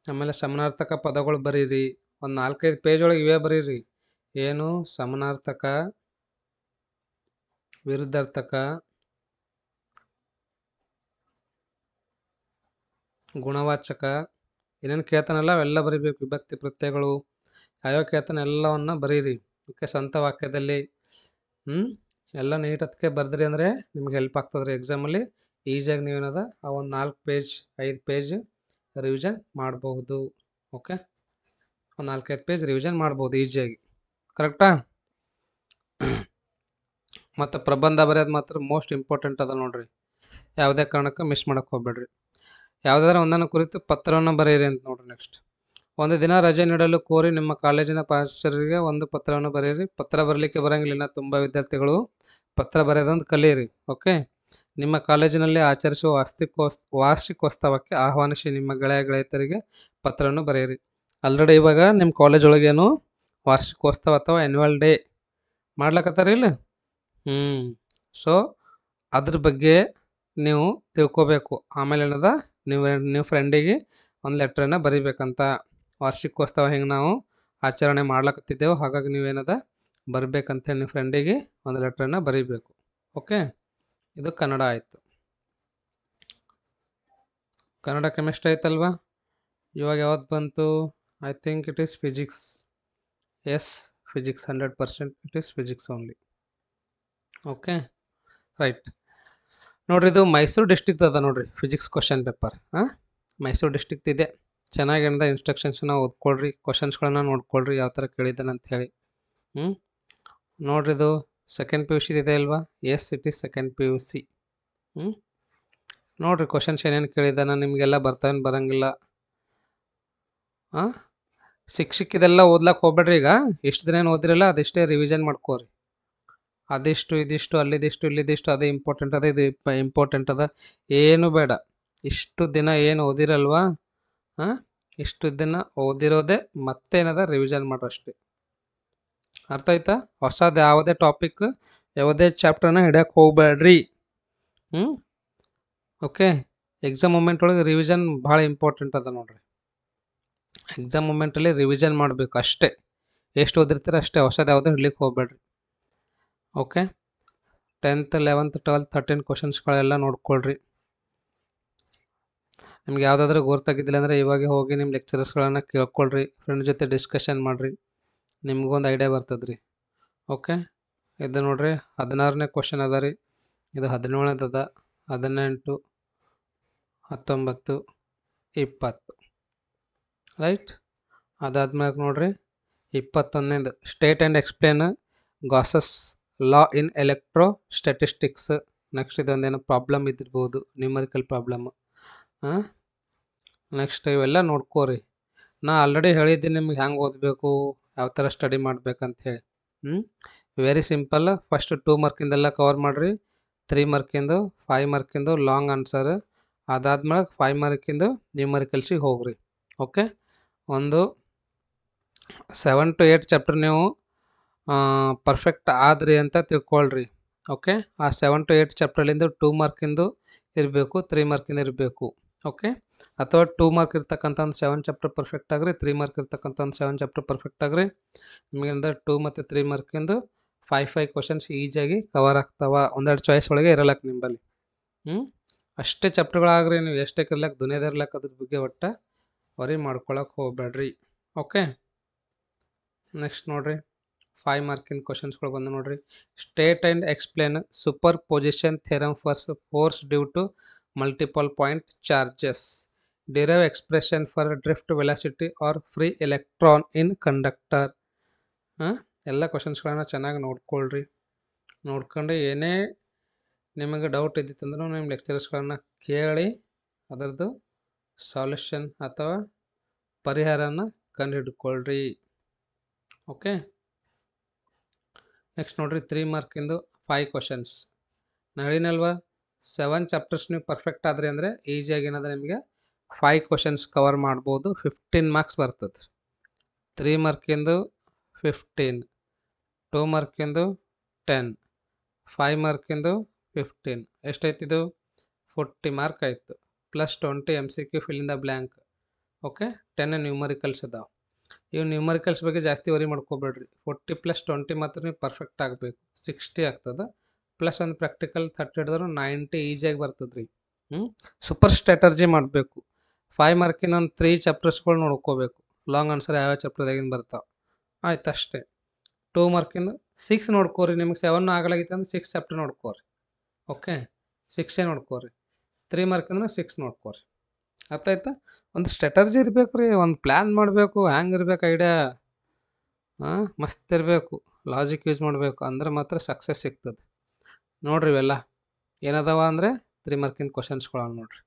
ಆಮೇಲೆ ಸಮಾನಾರ್ಥಕ ಪದಗಳು ಬರೀರಿ. ಒಂದು 4-5 ಪೇಜ್ ಒಳಗೆ ಇವೇ ಬರೀರಿ. ಏನು? ಸಮಾನಾರ್ಥಕ, ವಿರುದ್ಧಾರ್ಥಕ, ಗುಣವಾಚಕ, ಏನೇನು ಕೇಳ್ತಾನಲ್ಲ ಅವೆಲ್ಲ ಬರೀಬೇಕು. ವಿಭಕ್ತಿ ಪ್ರತ್ಯಯಗಳು ಯಾವ್ಯಾವ ಕೇಳ್ತಾನೆ ಎಲ್ಲವನ್ನ ಬರೀರಿ. ಓಕೆ, ಸ್ವಂತ ವಾಕ್ಯದಲ್ಲಿ ಎಲ್ಲ ನೀಟತ್ಕೆ ಬರೆದ್ರಿ ಅಂದರೆ ನಿಮ್ಗೆ ಹೆಲ್ಪ್ ಆಗ್ತದೆ ರೀ ಎಕ್ಸಾಮಲ್ಲಿ. ಈಸಿಯಾಗಿ ನೀವೇನದ ಆ ಒಂದು 4 ಪೇಜ್ 5 ಪೇಜ್ ರಿವಿಷನ್ ಮಾಡಬಹುದು. ಓಕೆ, ಒಂದು 4-5 ಪೇಜ್ ರಿವಿಷನ್ ಮಾಡ್ಬೋದು ಈಸಿಯಾಗಿ. ಕರೆಕ್ಟಾ? ಮತ್ತು ಪ್ರಬಂಧ ಬರೆಯೋದು ಮಾತ್ರ ಮೋಸ್ಟ್ ಇಂಪಾರ್ಟೆಂಟ್ ಅದ ನೋಡ್ರಿ. ಯಾವುದೇ ಕಾರಣಕ್ಕೆ ಮಿಸ್ ಮಾಡೋಕ್ಕೆ ಹೋಗ್ಬೇಡ್ರಿ. ಯಾವುದಾದ್ರೂ ಒಂದನ್ನು ಕುರಿತು ಪತ್ರವನ್ನು ಬರೆಯಿರಿ ಅಂತ ನೋಡ್ರಿ. ನೆಕ್ಸ್ಟ್, ಒಂದು ದಿನ ರಜೆ ನೀಡಲು ಕೋರಿ ನಿಮ್ಮ ಕಾಲೇಜಿನ ಪ್ರಾಚಾರ್ಯರಿಗೆ ಒಂದು ಪತ್ರವನ್ನು ಬರೆಯಿರಿ. ಪತ್ರ ಬರಲಿಕ್ಕೆ ಬರೋಂಗಿಲ್ಲ, ತುಂಬ ವಿದ್ಯಾರ್ಥಿಗಳು ಪತ್ರ ಬರೆಯೋದೊಂದು ಕಲಿಯಿರಿ. ಓಕೆ, ನಿಮ್ಮ ಕಾಲೇಜಿನಲ್ಲಿ ಆಚರಿಸುವ ವಾರ್ಷಿಕೋತ್ಸವಕ್ಕೆ ಆಹ್ವಾನಿಸಿ ನಿಮ್ಮ ಗೆಳೆಯರಿಗೆ ಪತ್ರವನ್ನು ಬರೆಯಿರಿ. ಆಲ್ರೆಡಿ ಇವಾಗ ನಿಮ್ಮ ಕಾಲೇಜ್ ಒಳಗೇನು ವಾರ್ಷಿಕೋತ್ಸವ ಅಥವಾ ಆ್ಯನ್ಯುವಲ್ ಡೇ ಮಾಡ್ಲಕತ್ತಾರ ಇಲ್ಲ. ಸೊ ಅದ್ರ ಬಗ್ಗೆ ನೀವು ತಿಳ್ಕೊಬೇಕು. ಆಮೇಲೆ ಏನದ ನೀವು ಫ್ರೆಂಡಿಗೆ ಒಂದು ಲೆಟ್ರನ್ನ ಬರೀಬೇಕಂತ. ವಾರ್ಷಿಕೋತ್ಸವ ಹಿಂಗೆ ನಾವು ಆಚರಣೆ ಮಾಡ್ಲಕತ್ತಿದ್ದೆವು, ಹಾಗಾಗಿ ನೀವೇನದ ಬರಬೇಕಂತ ನಿಮ್ಮ ಫ್ರೆಂಡಿಗೆ ಒಂದು ಲೆಟ್ರನ್ನ ಬರೀಬೇಕು. ಓಕೆ, ಇದು ಕನ್ನಡ ಆಯಿತು. ಕನ್ನಡ ಕೆಮಿಸ್ಟ್ರಿ ಆಯ್ತಲ್ವಾ? ಇವಾಗ ಯಾವತ್ತು ಬಂತು? I think it is physics. Yes, physics 100%. It is physics only. Okay, right. ನೋಡ್ರಿ, ಇದು ಮೈಸೂರು ಡಿಸ್ಟಿಕ್ಟ್ ಅದ ನೋಡ್ರಿ physics question paper. Mysuru district ಇದೆ. ಚೆನ್ನಾಗಿ ಏನದ ಇನ್ಸ್ಟ್ರಕ್ಷನ್ಸನ್ನ ಓದ್ಕೊಳ್ರಿ, ಕ್ವಶನ್ಸ್ಗಳನ್ನ ನೋಡ್ಕೊಳ್ರಿ ಯಾವ ಥರ ಕೇಳಿದ್ದಾನೆ ಅಂಥೇಳಿ. ನೋಡ್ರಿ, ಇದು ಸೆಕೆಂಡ್ PUC ಇದೆ ಅಲ್ವಾ? Yes, it is second PUC. ನೋಡಿರಿ ಕ್ವಶನ್ಸ್ ಏನೇನು ಕೇಳಿದಾನ ನಿಮಗೆಲ್ಲ ಬರ್ತಾವೇನು ಬರೋಂಗಿಲ್ಲ. ಸಿಕ್ಕಿದೆಲ್ಲ ಓದ್ಲಕ್ಕೆ ಹೋಗ್ಬೇಡ್ರಿ. ಈಗ ಎಷ್ಟು ದಿನ ಏನು ಓದಿರಲ್ಲ ಅದಿಷ್ಟೇ ರಿವಿಷನ್ ಮಾಡ್ಕೋರಿ. ಅದಿಷ್ಟು ಇದಿಷ್ಟು ಅಲ್ಲಿದಿಷ್ಟು ಇಲ್ಲಿದಿಷ್ಟು ಅದೇ ಇಂಪಾರ್ಟೆಂಟ್ ಅದ ಇದು ಇಂಪಾರ್ಟೆಂಟ್ ಅದ ಏನು ಬೇಡ. ಇಷ್ಟು ದಿನ ಏನು ಓದಿರಲ್ವಾ ಇಷ್ಟು ದಿನ ಓದಿರೋದೇ ಮತ್ತೇನದ ರಿವಿಷನ್ ಮಾಡ್ರಷ್ಟೇ. ಅರ್ಥ ಆಯ್ತಾ? ಹೊಸದು ಯಾವುದೇ ಟಾಪಿಕ್ ಯಾವುದೇ ಚಾಪ್ಟರ್ನ ಹಿಡಿಯೋಕೆ ಹೋಗ್ಬೇಡ್ರಿ. ಓಕೆ. ಎಕ್ಸಾಮ್ ಮೂಮೆಂಟ್ ಒಳಗೆ ರಿವಿಷನ್ ಭಾಳ ಇಂಪಾರ್ಟೆಂಟ್ ಅದ ನೋಡ್ರಿ. ಎಕ್ಸಾಮ್ ಮೂಮೆಂಟಲ್ಲಿ ರಿವಿಷನ್ ಮಾಡಬೇಕು ಅಷ್ಟೇ. ಎಷ್ಟು ಓದಿರ್ತೀರ ಅಷ್ಟೇ, ಹೊಸದು ಯಾವುದೇ ಹಿಡ್ಲಿಕ್ಕೆ ಹೋಗ್ಬೇಡ್ರಿ. ಓಕೆ. 10th 11th 12th 13 ಕ್ವಶನ್ಸ್ಗಳೆಲ್ಲ ನೋಡ್ಕೊಳ್ರಿ. ನಿಮ್ಗೆ ಯಾವುದಾದ್ರೂ ಗೊತ್ತಾಗಿದ್ದಿಲ್ಲ ಅಂದರೆ ಇವಾಗ ಹೋಗಿ ನಿಮ್ಮ ಲೆಕ್ಚರರ್ಸ್ಗಳನ್ನು ಕೇಳ್ಕೊಳ್ರಿ, ಫ್ರೆಂಡ್ ಜೊತೆ ಡಿಸ್ಕಷನ್ ಮಾಡಿರಿ, ನಿಮ್ಗೊಂದು ಐಡಿಯಾ ಬರ್ತದೆ ರೀ. ಓಕೆ. ಇದು ನೋಡ್ರಿ 16ನೇ ಕ್ವಶನ್ ಅದ ರೀ. ಇದು 17ನೇದು ಅದ, 18, 19, 20 ರೈಟ್. ಅದಾದ್ಮೇಲೆ ನೋಡ್ರಿ 21ನೇದು state and explain Gauss's law in electrostatics. Next ಇದೊಂದೇನು ಪ್ರಾಬ್ಲಮ್ ಇದ್ದಿರ್ಬೋದು, ನ್ಯೂಮರಿಕಲ್ ಪ್ರಾಬ್ಲಮ್. ನೆಕ್ಸ್ಟ್ ಇವೆಲ್ಲ ನೋಡ್ಕೋರಿ. ನಾ ಆಲ್ರೆಡಿ ಹೇಳಿದ್ದೀನಿ ನಿಮ್ಗೆ ಹೆಂಗೆ ಓದಬೇಕು, ಯಾವ ಥರ ಸ್ಟಡಿ ಮಾಡ್ಬೇಕಂತ ಹೇಳಿ. Very simple. ಫಸ್ಟ್ 2 ಮಾರ್ಕಿಂದೆಲ್ಲ ಕವರ್ ಮಾಡಿರಿ. 3 ಮಾರ್ಕಿಂದು 5 ಮಾರ್ಕಿಂದು ಲಾಂಗ್ ಆನ್ಸರ್. ಅದಾದ್ಮೇಲೆ 5 ಮಾರ್ಕಿಂದು ನ್ಯೂಮರಿಕಲ್ಸಿಗೆ ಹೋಗ್ರಿ. ಓಕೆ. ಒಂದು 7 to 8 ಚಾಪ್ಟರ್ ನೀವು ಪರ್ಫೆಕ್ಟ್ ಆದ್ರಿ ಅಂತ ತಿಳ್ಕೊಳ್ರಿ. ಓಕೆ. ಆ 7 to 8 ಚಾಪ್ಟರ್ಲಿಂದ 2 ಮಾರ್ಕಿಂದು ಇರಬೇಕು, 3 ಮಾರ್ಕಿಂದು ಇರಬೇಕು. ಓಕೆ. ಅಥವಾ 2 ಮಾರ್ಕ್ ಇರ್ತಕ್ಕಂಥ ಒಂದು 7 ಚಾಪ್ಟರ್ ಪರ್ಫೆಕ್ಟ್ ಆಗ್ರಿ, 3 ಮಾರ್ಕ್ ಇರ್ತಕ್ಕಂಥ ಒಂದು 7 ಚಾಪ್ಟರ್ ಪರ್ಫೆಕ್ಟ್ ಆಗ್ರಿ. ನಿಮಗೆ ಅಂದರೆ 2 ಮತ್ತು 3 ಮಾರ್ಕಿಂದು 5 ಕ್ವಶನ್ಸ್ ಈಸಿಯಾಗಿ ಕವರ್ ಆಗ್ತಾವ. ಒಂದೆರಡು ಚಾಯ್ಸ್ ಒಳಗೆ ಇರಲಕ್ಕೆ ನಿಂಬಲ್ಲಿ. ಅಷ್ಟೇ ಚಾಪ್ಟರ್ಗಳಾಗ್ರಿ, ನೀವು ಎಷ್ಟೇ ಕರ್ಲಕ್ಕೆ ದುನಿಯಾದ ಇರ್ಲಕ್ಕೆ ಅದ್ರ ಬಗ್ಗೆ ಒಟ್ಟು ವರಿ ಮಾಡ್ಕೊಳಕ್ಕೆ ಹೋಗ್ಬೇಡ್ರಿ. ಓಕೆ. ನೆಕ್ಸ್ಟ್ ನೋಡ್ರಿ 5 ಮಾರ್ಕಿಂದ ಕ್ವಶನ್ಸ್ಗಳು ಬಂದು ನೋಡ್ರಿ. State and explain superposition theorem for force due to multiple point charges. Derive expression for drift velocity or free electron in conductor. ಎಲ್ಲ ಕ್ವಶನ್ಸ್ಗಳನ್ನ ಚೆನ್ನಾಗಿ ನೋಡ್ಕೊಳ್ರಿ. ನೋಡ್ಕೊಂಡು ಏನೇ ನಿಮಗೆ ಡೌಟ್ ಇದ್ದಿತ್ತಂದ್ರೂ ನಿಮ್ಮ ಲೆಕ್ಚರರ್ಸ್ಗಳನ್ನ ಕೇಳಿ ಅದರದ್ದು ಸಾಲ್ಯೂಷನ್ ಅಥವಾ ಪರಿಹಾರನ ಕಂಡುಹಿಡ್ಕೊಳ್ರಿ. ಓಕೆ. ನೆಕ್ಸ್ಟ್ ನೋಡ್ರಿ 3 ಮಾರ್ಕಿಂದು 5 ಕ್ವಶನ್ಸ್. ನಾನು ಹೇಳಿನಲ್ವ 7 ಚಾಪ್ಟರ್ಸ್ ನೀವು ಪರ್ಫೆಕ್ಟ್ ಆದ್ರಿ ಅಂದರೆ ಈಸಿಯಾಗಿ ಏನಂದ್ರೆ ನಿಮಗೆ 5 ಕ್ವಶನ್ಸ್ ಕವರ್ ಮಾಡ್ಬೋದು. 15 ಮಾರ್ಕ್ಸ್ ಬರ್ತದೆ. 3 ಮಾರ್ಕಿಂದು 15, 2 ಮಾರ್ಕಿಂದು 10, 5 ಮಾರ್ಕಿಂದು 15. ಎಷ್ಟಾಯ್ತಿದು? 40 ಮಾರ್ಕ್ ಆಯಿತು. Plus 20 MCQ fill in the blank. Okay. 10 numericals ಅದಾವೆ. ಇವು ನ್ಯೂಮರಿಕಲ್ಸ್ ಬಗ್ಗೆ ಜಾಸ್ತಿ ವರಿ ಮಾಡ್ಕೋಬೇಡ್ರಿ. 40 + 20 ಮಾತ್ರ ನೀವು ಪರ್ಫೆಕ್ಟ್ ಆಗಬೇಕು, 60 ಆಗ್ತದೆ. ಪ್ಲಸ್ ಒಂದು ಪ್ರಾಕ್ಟಿಕಲ್ 30 ಹಿಡಿದ್ರು 90 ಈಸಿಯಾಗಿ ಬರ್ತದೆ ರೀ. ಸೂಪರ್ ಸ್ಟ್ರಾಟರ್ಜಿ ಮಾಡಬೇಕು. 5 ಮಾರ್ಕಿನ ಒಂದು 3 ಚಾಪ್ಟರ್ಸ್ಗಳು ನೋಡ್ಕೋಬೇಕು. ಲಾಂಗ್ ಆನ್ಸರ್ ಯಾವ ಚಾಪ್ಟರ್ದಾಗಿಂದ ಬರ್ತಾವೆ. ಆಯ್ತು ಅಷ್ಟೇ. 2 ಮಾರ್ಕಿಂದು 6 ನೋಡ್ಕೋರಿ. ನಿಮ್ಗೆ 7 ಆಗಲಾಗಿತ್ತು ಅಂದ್ರೆ 6 ಚಾಪ್ಟರ್ ನೋಡ್ಕೋರಿ. ಓಕೆ. 6 ನೋಡ್ಕೋರಿ. 3 ಮಾರ್ಕಿಂದ್ರೆ 6 ನೋಡ್ಕೋರಿ. ಅರ್ಥ ಆಯ್ತಾ? ಒಂದು ಸ್ಟ್ರಾಟರ್ಜಿ ಇರಬೇಕು ರೀ, ಒಂದು ಪ್ಲ್ಯಾನ್ ಮಾಡಬೇಕು. ಹ್ಯಾಂಗೆ ಇರ್ಬೇಕು ಐಡಿಯಾ? ಮಸ್ತ್ ಇರಬೇಕು, ಲಾಜಿಕ್ ಯೂಸ್ ಮಾಡಬೇಕು, ಅಂದ್ರೆ ಮಾತ್ರ ಸಕ್ಸಸ್ ಸಿಗ್ತದೆ. ನೋಡ್ರಿ ಇವೆಲ್ಲ ಏನದಾವ ಅಂದರೆ 3 ಮಾರ್ಕಿನ ಕ್ವಶನ್ಸ್ಗಳು ನೋಡ್ರಿ.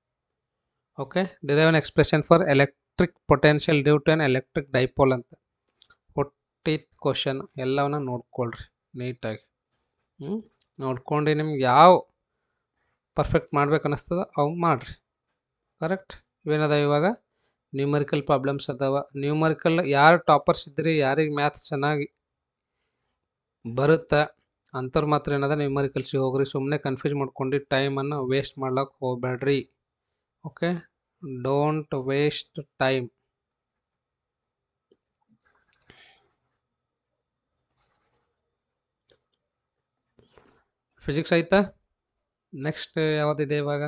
Okay. Derive an expression for electric potential due to an electric dipole ಅಂತ 40th ಕ್ವಶನ್. ಎಲ್ಲವನ್ನ ನೋಡ್ಕೊಳ್ರಿ ನೀಟಾಗಿ. ನೋಡ್ಕೊಂಡು ನಿಮ್ಗೆ ಯಾವ ಪರ್ಫೆಕ್ಟ್ ಮಾಡ್ಬೇಕು ಅನ್ನಿಸ್ತದ ಅವು ಮಾಡಿರಿ. ಕರೆಕ್ಟ್. ಇವೇನದ ಇವಾಗ ನ್ಯೂಮರಿಕಲ್ ಪ್ರಾಬ್ಲಮ್ಸ್ ಅದಾವ. ನ್ಯೂಮರಿಕಲ್ ಯಾರು ಟಾಪರ್ಸ್ ಇದ್ರಿ, ಯಾರಿಗೆ ಮ್ಯಾಥ್ಸ್ ಚೆನ್ನಾಗಿ ಬರುತ್ತೆ ಅಂಥವ್ರು ಮಾತ್ರ ಏನದ ನ್ಯೂಮರಿಕಲ್ಸಿಗೆ ಹೋಗ್ರಿ. ಸುಮ್ಮನೆ ಕನ್ಫ್ಯೂಸ್ ಮಾಡ್ಕೊಂಡು ಟೈಮನ್ನು ವೇಸ್ಟ್ ಮಾಡ್ಲಿಕ್ಕೆ ಹೋಗ್ಬೇಡ್ರಿ. Okay. Don't waste time. Physics ಆಯ್ತಾ? ನೆಕ್ಸ್ಟ್ ಯಾವುದಿದೆ ಇವಾಗ?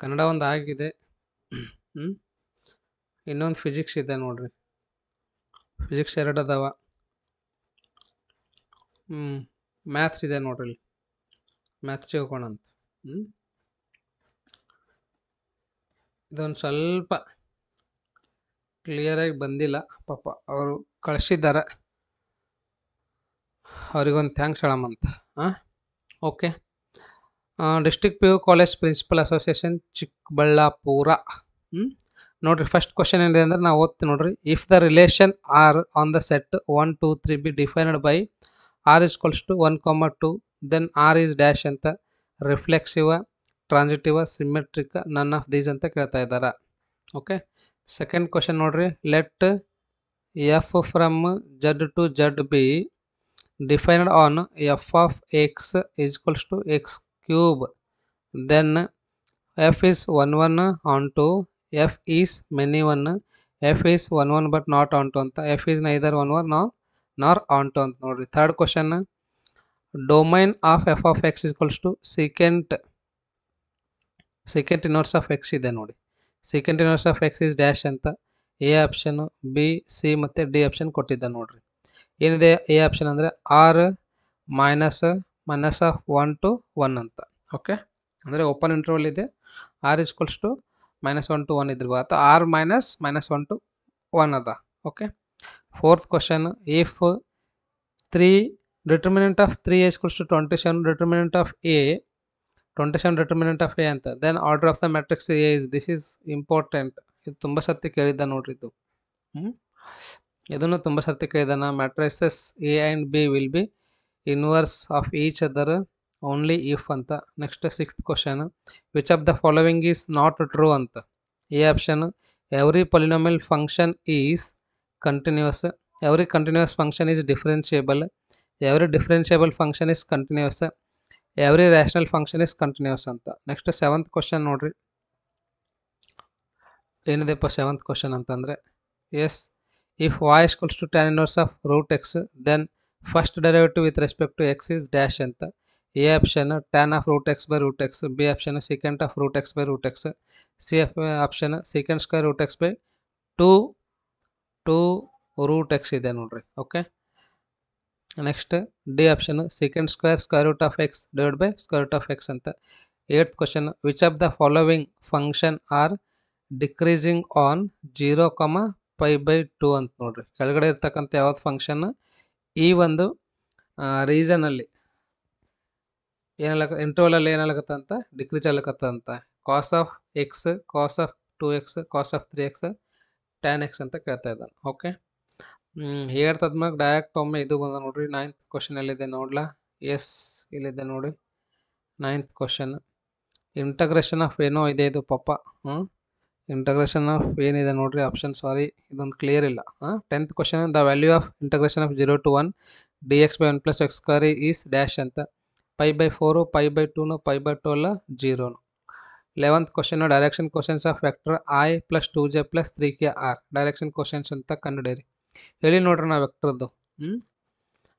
ಕನ್ನಡ ಒಂದು ಆಗಿದೆ. ಇನ್ನೊಂದು ಫಿಸಿಕ್ಸ್ ಇದೆ ನೋಡ್ರಿ. ಫಿಸಿಕ್ಸ್ 2 ಅದಾವ. ಮ್ಯಾಥ್ಸ್ ಇದೆ ನೋಡ್ರಿ. ಮ್ಯಾಥ್ಸಿಗೆ ಹೋಗೋಣ ಅಂತ. ಇದೊಂದು ಸ್ವಲ್ಪ ಕ್ಲಿಯರಾಗಿ ಬಂದಿಲ್ಲ ಪಾಪ, ಅವರು ಕಳಿಸಿದ್ದಾರೆ, ಅವ್ರಿಗೊಂದು ಥ್ಯಾಂಕ್ಸ್ ಹೇಳಮ್ಮಂತ. Okay. District P U college principal association Chikkaballapur. ನೋಡಿರಿ ಫಸ್ಟ್ ಕ್ವಶನ್ ಏನಿದೆ ಅಂದರೆ ನಾವು ಓದ್ತೀವಿ ನೋಡಿರಿ. If the relation R on the set 1 2 3 be defined by R equals to 1, 2 then R is dash ಅಂತ ರಿಫ್ಲೆಕ್ಸಿವ, ಟ್ರಾನ್ಸಿಟಿವ, ಸಿಮೆಟ್ರಿಕ, ನನ್ ಆಫ್ ದೀಸ್ ಅಂತ ಕೇಳ್ತಾ ಇದ್ದಾರೆ. ಓಕೆ, ಸೆಕೆಂಡ್ ಕ್ವಶನ್ ನೋಡ್ರಿ. Let F from Z to Z be defined on F of X equals to X cube, then F is 1 1 onto, F is many 1, F is 1 1 but not onto ಅಂತ, F is neither 1 1 nor onto ಅಂತ ನೋಡ್ರಿ. Third question, domain of F of X equals to secant inverse of X ಇದೆ ನೋಡಿ. Secant inverse of X is dash ಅಂತ A option, B, C ಮತ್ತು D option ಕೊಟ್ಟಿದ್ದ ನೋಡ್ರಿ. ಏನಿದೆ A option ಅಂದರೆ ಆರ್ ಮೈನಸ್ ಆಫ್ 1 to 1 ಅಂತ. Okay, ಅಂದರೆ ಓಪನ್ ಇಂಟರ್ವಲ್ ಇದೆ, ಆರ್ ಈಕ್ವಲ್ಸ್ ಟು -1 to 1 ಇದ್ರೂ ಅಥವಾ ಆರ್ -1 to 1 ಅದ. Okay, fourth question, if 3 determinant of 3 equals to 27 determinant of A 27 determinant of A ಅಂತ, then order of the matrix A is, this is important. ಇದು ತುಂಬ ಸರ್ತಿ ಕೇಳಿದ್ದ ನೋಡ್ರಿ ಇದು. ಇದನ್ನು ತುಂಬ ಸರ್ತಿ ಕೇಳಿದಾನ. Matrices A and B will be inverse of each other only if ಅಂತ. Next sixth question, which of the following is not true ಅಂತ. A option, every polynomial function is continuous, every continuous function is differentiable, every differentiable function is continuous, every rational function is continuous ಅಂತ. Next seventh question ನೋಡ್ರಿ. ಏನಿದೆಪ್ಪ seventh question ಅಂತಂದರೆ, yes if y equals to tan inverse of root x then first derivative with respect to x is dash ಅಂತ. A option tan of root x by root x, B option secant of root x by root x, C option secant square root x by 2 root x ಇದೆ ನೋಡ್ರಿ. Okay, next D option secant square root of x divide by square root of x ಅಂತ. Eighth question, which of the following function are decreasing on 0, π/2 ಅಂತ ನೋಡ್ರಿ. ಕೆಳಗಡೆ ಇರ್ತಕ್ಕಂಥ ಯಾವ್ದು function ಈ ಒಂದು ರೀಸನಲ್ಲಿ ಇಂಟರ್ವಲಲ್ಲಿ ಏನಾಗತ್ತ ಅಂತ ಡಿಕ್ರೀಸ್ ಆಗ್ಲಕತ್ತಂತ. Cos of x, cos of 2x, cos of 3x, tan x ಅಂತ ಕೇಳ್ತಾ ಇದ್ದಾನೆ. ಓಕೆ, ಹೇಳ್ತದ್ಮಾಗ ಡೈರೆಕ್ಟ್ ಒಮ್ಮೆ ಇದು ಬಂದ ನೋಡ್ರಿ. ನೈನ್ತ್ ಕ್ವಶನ್ ಎಲ್ಲಿದೆ ನೋಡ್ಲಾ. ಎಸ್, ಇಲ್ಲಿದೆ ನೋಡಿ. ನೈನ್ತ್ ಕ್ವಶನ್, ಇಂಟಗ್ರೇಷನ್ ಆಫ್ ಏನೋ ಇದೆ ಇದು ಪಾಪ. ಇಂಟಗ್ರೇಷನ್ ಆಫ್ ಏನಿದೆ ನೋಡ್ರಿ ಆಪ್ಷನ್, ಸಾರಿ ಇದೊಂದು ಕ್ಲಿಯರ್ ಇಲ್ಲ. 10th question, the value of integration of 0 to 1 dx by 1 plus x square is dash ಅಂತ. π/4, π/2, π/2 ಅಲ್ಲ 0. 11th question, direction questions of vector i plus 2j plus 3k r direction questions ಅಂತ ಕಂಡುಹಿಡಿಯಿರಿ. ಹೇಳಿ ನೋಡ್ರಿ ನಾವು ವೆಕ್ಟರ್ದು.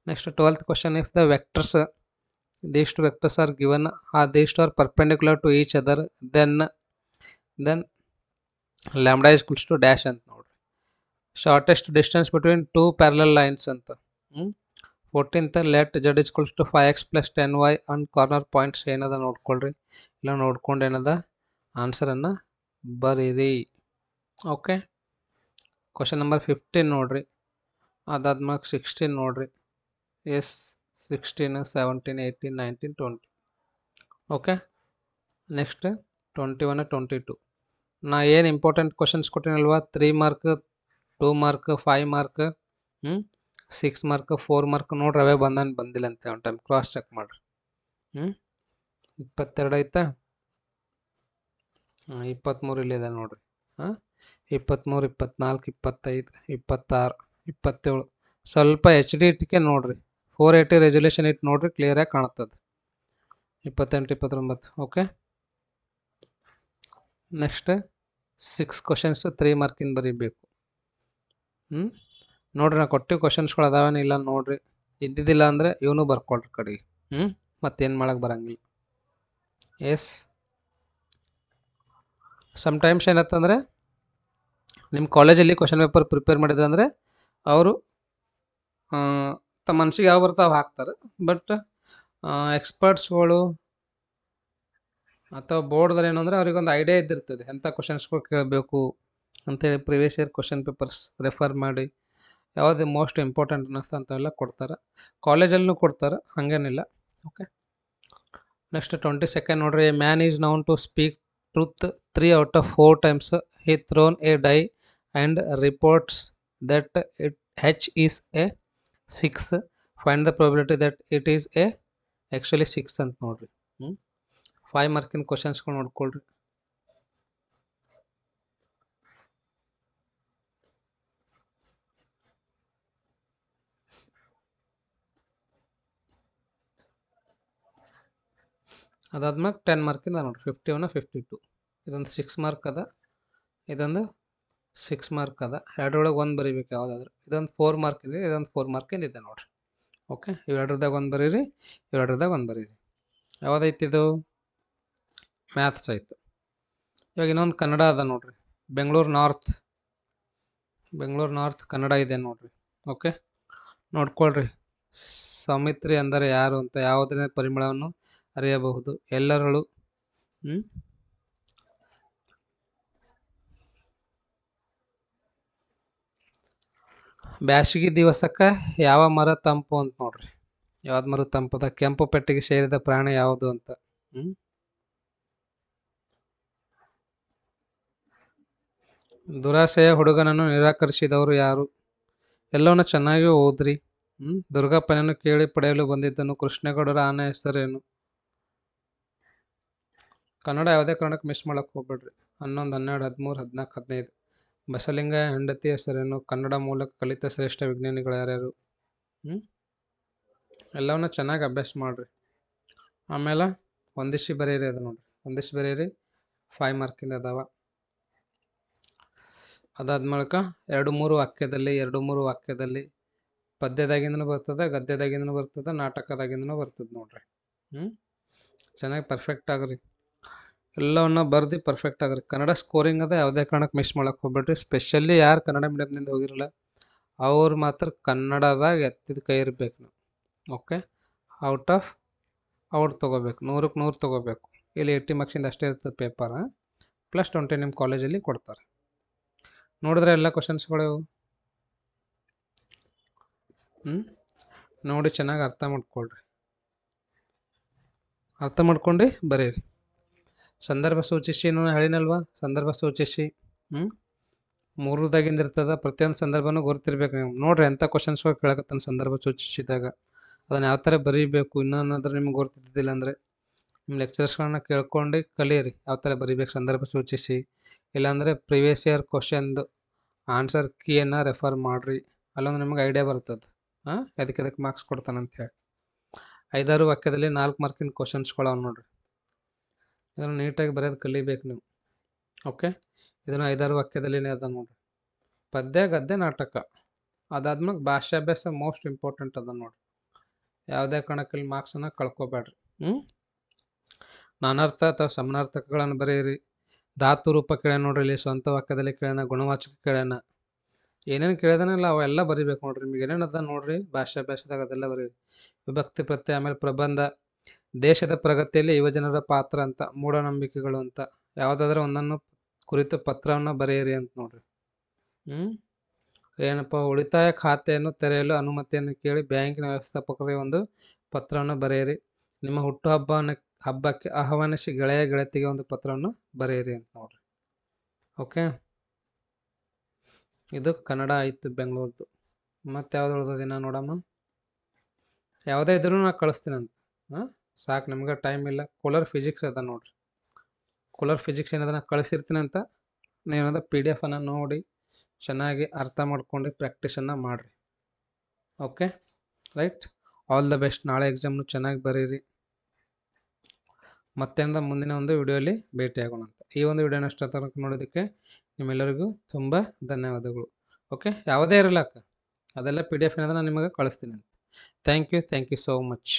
Next 12th question, if the vectors these two vectors are given, these two are perpendicular to each other, then lambda is equals to dash ಅಂತ ನೋಡ್ರಿ. Shortest distance between 2 parallel lines ಅಂತ. 14th, let z is equals to 5x plus 10y on corner points ಏನದ ನೋಡ್ಕೊಳ್ರಿ. ಇಲ್ಲ ನೋಡ್ಕೊಂಡು ಏನದ ಆನ್ಸರನ್ನು ಬರೀರಿ. Okay, question number 15 ನೋಡ್ರಿ. ಅದಾದ್ಮೇಲೆ 16 ನೋಡ್ರಿ. ಎಸ್, 16, 17, 18, 19, 20. Okay, next 21, 22. ನಾ ಏನು ಇಂಪಾರ್ಟೆಂಟ್ ಕ್ವಶನ್ಸ್ ಕೊಟ್ಟಿನಲ್ವ, 3 mark, 2 mark, 5 mark, 6 mark, 4 mark ನೋಡ್ರಿ. ಅವೇ ಬಂದಿಲ್ಲ ಅಂತ ಒಂದು ಟೈಮ್ ಕ್ರಾಸ್ ಚೆಕ್ ಮಾಡಿರಿ. 22 ಐತಾ, 23 ಇಲ್ಲಿದೆ ನೋಡ್ರಿ. 23, 24, 25, 26, 27. ಸ್ವಲ್ಪ HD ನೋಡ್ರಿ. 480 ರೆಸಲ್ಯೂಷನ್ ಇಟ್ಟು ನೋಡ್ರಿ, ಕ್ಲಿಯರಾಗಿ ಕಾಣುತ್ತದೆ. 28, 29. ಓಕೆ, ನೆಕ್ಸ್ಟ್ 6 ಕ್ವಶನ್ಸ್ 3 ಮಾರ್ಕಿಂದ ಬರೀಬೇಕು. ನೋಡ್ರಿ, ನಾ ಕೊಟ್ಟಿವಿ ಕ್ವಶನ್ಸ್ಗಳು ಅದಾವೇನಿಲ್ಲ ನೋಡ್ರಿ. ಇದ್ದಿದ್ದಿಲ್ಲ ಅಂದರೆ ಇವನು ಬರ್ಕೊಳ್ರಿ ಕಡೆಗೆ. ಮತ್ತೇನು ಮಾಡೋಕ್ಕೆ ಬರಂಗಿಲ್ಲ. ಎಸ್, ಸಮ್ಟೈಮ್ಸ್ ಏನತ್ತಂದರೆ ನಿಮ್ಮ ಕಾಲೇಜಲ್ಲಿ ಕ್ವಶನ್ ಪೇಪರ್ ಪ್ರಿಪೇರ್ ಮಾಡಿದ್ರೆ ಅಂದರೆ ಅವರು ತಮ್ಮ ಮನ್ಸಿಗೆ ಯಾವ ಬರ್ತಾವೆ ಹಾಕ್ತಾರೆ. ಬಟ್ ಎಕ್ಸ್ಪರ್ಟ್ಸ್ಗಳು ಅಥವಾ ಬೋರ್ಡ್ದಲ್ಲಿ ಏನು ಅಂದರೆ ಅವ್ರಿಗೊಂದು ಐಡಿಯಾ ಇದ್ದಿರ್ತದೆ ಎಂಥ ಕ್ವಶನ್ಸ್ಗಳು ಕೇಳಬೇಕು ಅಂತೇಳಿ. Previous year question papers refer ಮಾಡಿ ಯಾವುದು ಮೋಸ್ಟ್ ಇಂಪಾರ್ಟೆಂಟ್ ಅನ್ನಿಸ್ತು ಅಂತೆಲ್ಲ ಕೊಡ್ತಾರೆ. ಕಾಲೇಜಲ್ಲೂ ಕೊಡ್ತಾರೆ, ಹಾಗೇನಿಲ್ಲ. ಓಕೆ, ನೆಕ್ಸ್ಟ್ 22nd ನೋಡ್ರಿ, a man is known to speak truth 3 out of 4 times he thrown a die and reports that H is a 6. Find the probability that it is a actually 6 ಅಂತ ನೋಡ್ರಿ. 5 ಮಾರ್ಕಿನ ಕ್ವಶನ್ಸ್ಗಳು ನೋಡ್ಕೊಳ್ರಿ. ಅದಾದ್ಮೇಲೆ 10 ಮಾರ್ಕಿಂದ ನೋಡ್ರಿ, 51 52. ಇದೊಂದು 6 mark ಅದ, ಇದೊಂದು 6 mark ಅದ. ಎರಡರೊಳಗೆ ಒಂದು ಬರೀಬೇಕು ಯಾವುದಾದ್ರು. ಇದೊಂದು 4 ಮಾರ್ಕ್ ಇದೆ, ಇದೊಂದು 4 ಮಾರ್ಕಿಂದ ಇದೆ ನೋಡ್ರಿ. ಓಕೆ, ಇವೆರಡ್ರದಾಗ ಒಂದು ಬರೀರಿ, ಇವೆರಡ್ರದಾಗ ಒಂದು ಬರೀರಿ. ಯಾವುದೈತಿ ಇದು? ಮ್ಯಾಥ್ಸ್ ಆಯಿತು. ಇವಾಗ ಇನ್ನೊಂದು ಕನ್ನಡ ಅದ ನೋಡ್ರಿ, ಬೆಂಗಳೂರು ನಾರ್ತ್ ಕನ್ನಡ ಇದೆ ನೋಡ್ರಿ. ಓಕೆ, ನೋಡ್ಕೊಳ್ರಿ. ಸೌಮಿತ್ರಿ ಅಂದರೆ ಯಾರು ಅಂತ, ಯಾವುದರ ಪರಿಮಳವನ್ನು ಅರಿಯಬಹುದು? ಎಲ್ಲರಳು. ಬ್ಯಾಸಗಿ ದಿವಸಕ್ಕೆ ಯಾವ ಮರ ತಂಪು ಅಂತ ನೋಡ್ರಿ. ಯಾವ್ದು ಮರ ತಂಪದ? ಕೆಂಪು ಪೆಟ್ಟಿಗೆ ಸೇರಿದ ಪ್ರಾಣಿ ಯಾವುದು ಅಂತ. ದುರಾಸೆಯ ಹುಡುಗನನ್ನು ನಿರಾಕರಿಸಿದವರು ಯಾರು? ಎಲ್ಲವನ್ನ ಚೆನ್ನಾಗಿ ಓದ್ರಿ. ದುರ್ಗಪ್ಪನನ್ನು ಕೇಳಿ ಪಡೆಯಲು ಬಂದಿದ್ದನು. ಕೃಷ್ಣೇಗೌಡರ ಆನೆ ಹೆಸರೇನು? ಕನ್ನಡ ಯಾವುದೇ ಕಾರಣಕ್ಕೆ ಮಿಸ್ ಮಾಡಕ್ಕೆ ಹೋಗ್ಬೇಡ್ರಿ. 11, 12, 13, 14, 15. ಬಸಲಿಂಗಯ್ಯ ಹೆಂಡತಿ ಹೆಸರೇನು? ಕನ್ನಡ ಮೂಲಕ ಕಲಿತ ಶ್ರೇಷ್ಠ ವಿಜ್ಞಾನಿಗಳು ಯಾರ್ಯಾರು? ಎಲ್ಲವನ್ನ ಚೆನ್ನಾಗಿ ಅಭ್ಯಾಸ ಮಾಡ್ರಿ. ಆಮೇಲೆ ಒಂದಿಷ್ಟು ಬರೀರಿ, ಅದು ನೋಡ್ರಿ, ಒಂದಿಷ್ಟು ಬರೀರಿ. 5 ಮಾರ್ಕಿಂದ ಅದಾವ. ಅದಾದ್ಮೇಲೆ 2-3 ವಾಕ್ಯದಲ್ಲಿ ಪದ್ಯದಾಗಿಂದನೂ ಬರ್ತದೆ, ಗದ್ಯದಾಗಿಂದನೂ ಬರ್ತದೆ, ನಾಟಕದಾಗಿಂದನೂ ಬರ್ತದೆ ನೋಡ್ರಿ. ಚೆನ್ನಾಗಿ ಪರ್ಫೆಕ್ಟ್ ಆಗ್ರಿ. ಎಲ್ಲವನ್ನ ಬರ್ದು ಪರ್ಫೆಕ್ಟ್ ಆಗ್ರಿ. ಕನ್ನಡ ಸ್ಕೋರಿಂಗ್ ಅದ, ಯಾವುದೇ ಕಾರಣಕ್ಕೆ ಮಿಸ್ ಮಾಡಕ್ಕೆ ಹೋಗ್ಬೇಡ್ರಿ. ಸ್ಪೆಷಲಿ ಯಾರು ಕನ್ನಡ ಮೀಡಿಯಮ್ನಿಂದ ಹೋಗಿರಲ್ಲ ಅವ್ರು ಮಾತ್ರ ಕನ್ನಡದಾಗ ಎತ್ತಿದ ಕೈ ಇರಬೇಕು ನಾವು. ಓಕೆ, ಔಟ್ ತೊಗೋಬೇಕು, 100ಕ್ಕೆ 100 ತೊಗೋಬೇಕು. ಇಲ್ಲಿ 80 ಮಾರ್ಕ್ಸಿಂದ ಅಷ್ಟೇ ಇರ್ತದೆ ಪೇಪರ್, +20 ನಿಮ್ಮ ಕಾಲೇಜಲ್ಲಿ ಕೊಡ್ತಾರೆ. ನೋಡಿದ್ರೆ ಎಲ್ಲ ಕ್ವಶನ್ಸ್ಗಳು ನೋಡಿ ಚೆನ್ನಾಗಿ ಅರ್ಥ ಮಾಡ್ಕೊಳ್ರಿ. ಅರ್ಥ ಮಾಡ್ಕೊಂಡು ಬರೀರಿ. ಸಂದರ್ಭ ಸೂಚಿಸಿ ಹೇಳಿನಲ್ವ, ಸಂದರ್ಭ ಸೂಚಿಸಿ 3 ಇರ್ತದೆ. ಪ್ರತಿಯೊಂದು ಸಂದರ್ಭನೂ ಗುರುತಿರ್ಬೇಕು ನೀವು. ನೋಡ್ರಿ ಎಂಥ ಕ್ವಶನ್ಸ್ಗಳು ಕೇಳಕತ್ತಾನ ಸಂದರ್ಭ ಸೂಚಿಸಿದಾಗ, ಅದನ್ನು ಯಾವ ಥರ ಬರೀಬೇಕು. ಇನ್ನೊಂದಾದ್ರೆ ನಿಮ್ಗೆ ಗೊತ್ತಿದ್ದಿಲ್ಲ ಅಂದರೆ ನಿಮ್ಮ ಲೆಕ್ಚರ್ಸ್ಗಳನ್ನ ಕೇಳ್ಕೊಂಡು ಕಲೀರಿ ಯಾವ ಥರ ಬರೀಬೇಕು ಸಂದರ್ಭ ಸೂಚಿಸಿ. ಇಲ್ಲಾಂದರೆ ಪ್ರಿವಿಯಸ್ ಇಯರ್ ಕ್ವಶನ್ದು ಆನ್ಸರ್ ಕೀಯನ್ನು ರೆಫರ್ ಮಾಡಿರಿ. ಅಲ್ಲೊಂದು ನಿಮ್ಗೆ ಐಡಿಯಾ ಬರ್ತದೆ ಎದಕ್ಕೆ ಮಾರ್ಕ್ಸ್ ಕೊಡ್ತಾನಂತ ಹೇಳಿ. 5-6 ವಾಕ್ಯದಲ್ಲಿ 4 ಮಾರ್ಕಿನ ಕ್ವಶನ್ಸ್ಗಳು ನೋಡ್ರಿ. ಇದನ್ನು ನೀಟಾಗಿ ಬರೆಯೋದು ಕಲಿಬೇಕು ನೀವು. ಓಕೆ, ಇದನ್ನು 5-6 ವಾಕ್ಯದಲ್ಲಿನೇ ಅದ ನೋಡ್ರಿ. ಪದ್ಯ, ಗದ್ಯ, ನಾಟಕ. ಅದಾದ್ಮೇಲೆ ಭಾಷಾಭ್ಯಾಸ ಮೋಸ್ಟ್ ಇಂಪಾರ್ಟೆಂಟ್ ಅದ ನೋಡ್ರಿ. ಯಾವುದೇ ಕಾರಣಕ್ಕಲ್ಲಿ ಮಾರ್ಕ್ಸನ್ನು ಕಳ್ಕೊಬೇಡ್ರಿ. ನಾನಾರ್ಥ ಅಥವಾ ಸಮಾನಾರ್ಥಕಗಳನ್ನು ಬರೆಯಿರಿ. ಧಾತು ರೂಪ ಕೇಳ್ಯಾನ ನೋಡ್ರಿ, ಇಲ್ಲಿ ಸ್ವಂತ ವಾಕ್ಯದಲ್ಲಿ ಕೇಳ್ಯಾನ, ಗುಣವಾಚಕ ಕೇಳ್ಯಾನ, ಏನೇನು ಕೇಳಿದಾನಲ್ಲ ಅವೆಲ್ಲ ಬರೀಬೇಕು ನೋಡ್ರಿ. ನಿಮ್ಗೆ ಏನೇನು ಅದ ನೋಡ್ರಿ ಭಾಷಾಭ್ಯಾಸದಾಗ ಅದೆಲ್ಲ ಬರೀರಿ. ವಿಭಕ್ತಿ ಪ್ರತ್ಯಯ, ಆಮೇಲೆ ಪ್ರಬಂಧ, ದೇಶದ ಪ್ರಗತಿಯಲ್ಲಿ ಯುವಜನರ ಪಾತ್ರ ಅಂತ, ಮೂಢನಂಬಿಕೆಗಳು ಅಂತ, ಯಾವುದಾದ್ರೂ ಒಂದನ್ನು ಕುರಿತು ಪತ್ರವನ್ನು ಬರೆಯಿರಿ ಅಂತ ನೋಡ್ರಿ. ಏನಪ್ಪ, ಉಳಿತಾಯ ಖಾತೆಯನ್ನು ತೆರೆಯಲು ಅನುಮತಿಯನ್ನು ಕೇಳಿ ಬ್ಯಾಂಕಿನ ವ್ಯವಸ್ಥಾಪಕರಿಗೆ ಒಂದು ಪತ್ರವನ್ನು ಬರೆಯಿರಿ. ನಿಮ್ಮ ಹಬ್ಬಕ್ಕೆ ಆಹ್ವಾನಿಸಿ ಗೆಳೆಯ ಗೆಳತಿಗೆ ಒಂದು ಪತ್ರವನ್ನು ಬರೆಯಿರಿ ಅಂತ ನೋಡ್ರಿ. ಓಕೆ, ಇದು ಕನ್ನಡ ಆಯಿತು ಬೆಂಗಳೂರ್ದು. ಮತ್ತೆ ಯಾವ್ದು ಉಳ್ದದಿನ ನೋಡಮ್ಮ. ಯಾವುದೇ ಇದ್ರೂ ನಾನು ಕಳಿಸ್ತೀನಂತ. ಸಾಕು, ನಿಮ್ಗೆ ಟೈಮ್ ಇಲ್ಲ. ಕೋಲಾರ್ ಫಿಸಿಕ್ಸ್ ಅದ ನೋಡ್ರಿ. ಕೋಲಾರ್ ಫಿಸಿಕ್ಸ್ ಏನದನ್ನ ಕಳಿಸಿರ್ತೀನಂತ, ನೀವೇನದ PDF ಅನ್ನು ನೋಡಿ ಚೆನ್ನಾಗಿ ಅರ್ಥ ಮಾಡ್ಕೊಂಡು ಪ್ರಾಕ್ಟೀಸನ್ನು ಮಾಡಿರಿ. Okay, right. All the best. ನಾಳೆ ಎಕ್ಸಾಮ್ನು ಚೆನ್ನಾಗಿ ಬರೀರಿ. ಮತ್ತೇನದ ಮುಂದಿನ ಒಂದು ವಿಡಿಯೋಲಿ ಭೇಟಿಯಾಗೋಣ ಅಂತ. ಈ ಒಂದು ವಿಡಿಯೋನ ಅಷ್ಟು ತನಕ ನೋಡೋದಕ್ಕೆ ನಿಮ್ಮೆಲ್ಲರಿಗೂ ತುಂಬ ಧನ್ಯವಾದಗಳು. ಓಕೆ, ಯಾವುದೇ ಇರಲಕ್ಕ ಅದೆಲ್ಲ PDF ಏನದನ್ನ ನಿಮಗೆ ಕಳಿಸ್ತೀನಿ ಅಂತ. Thank you so much.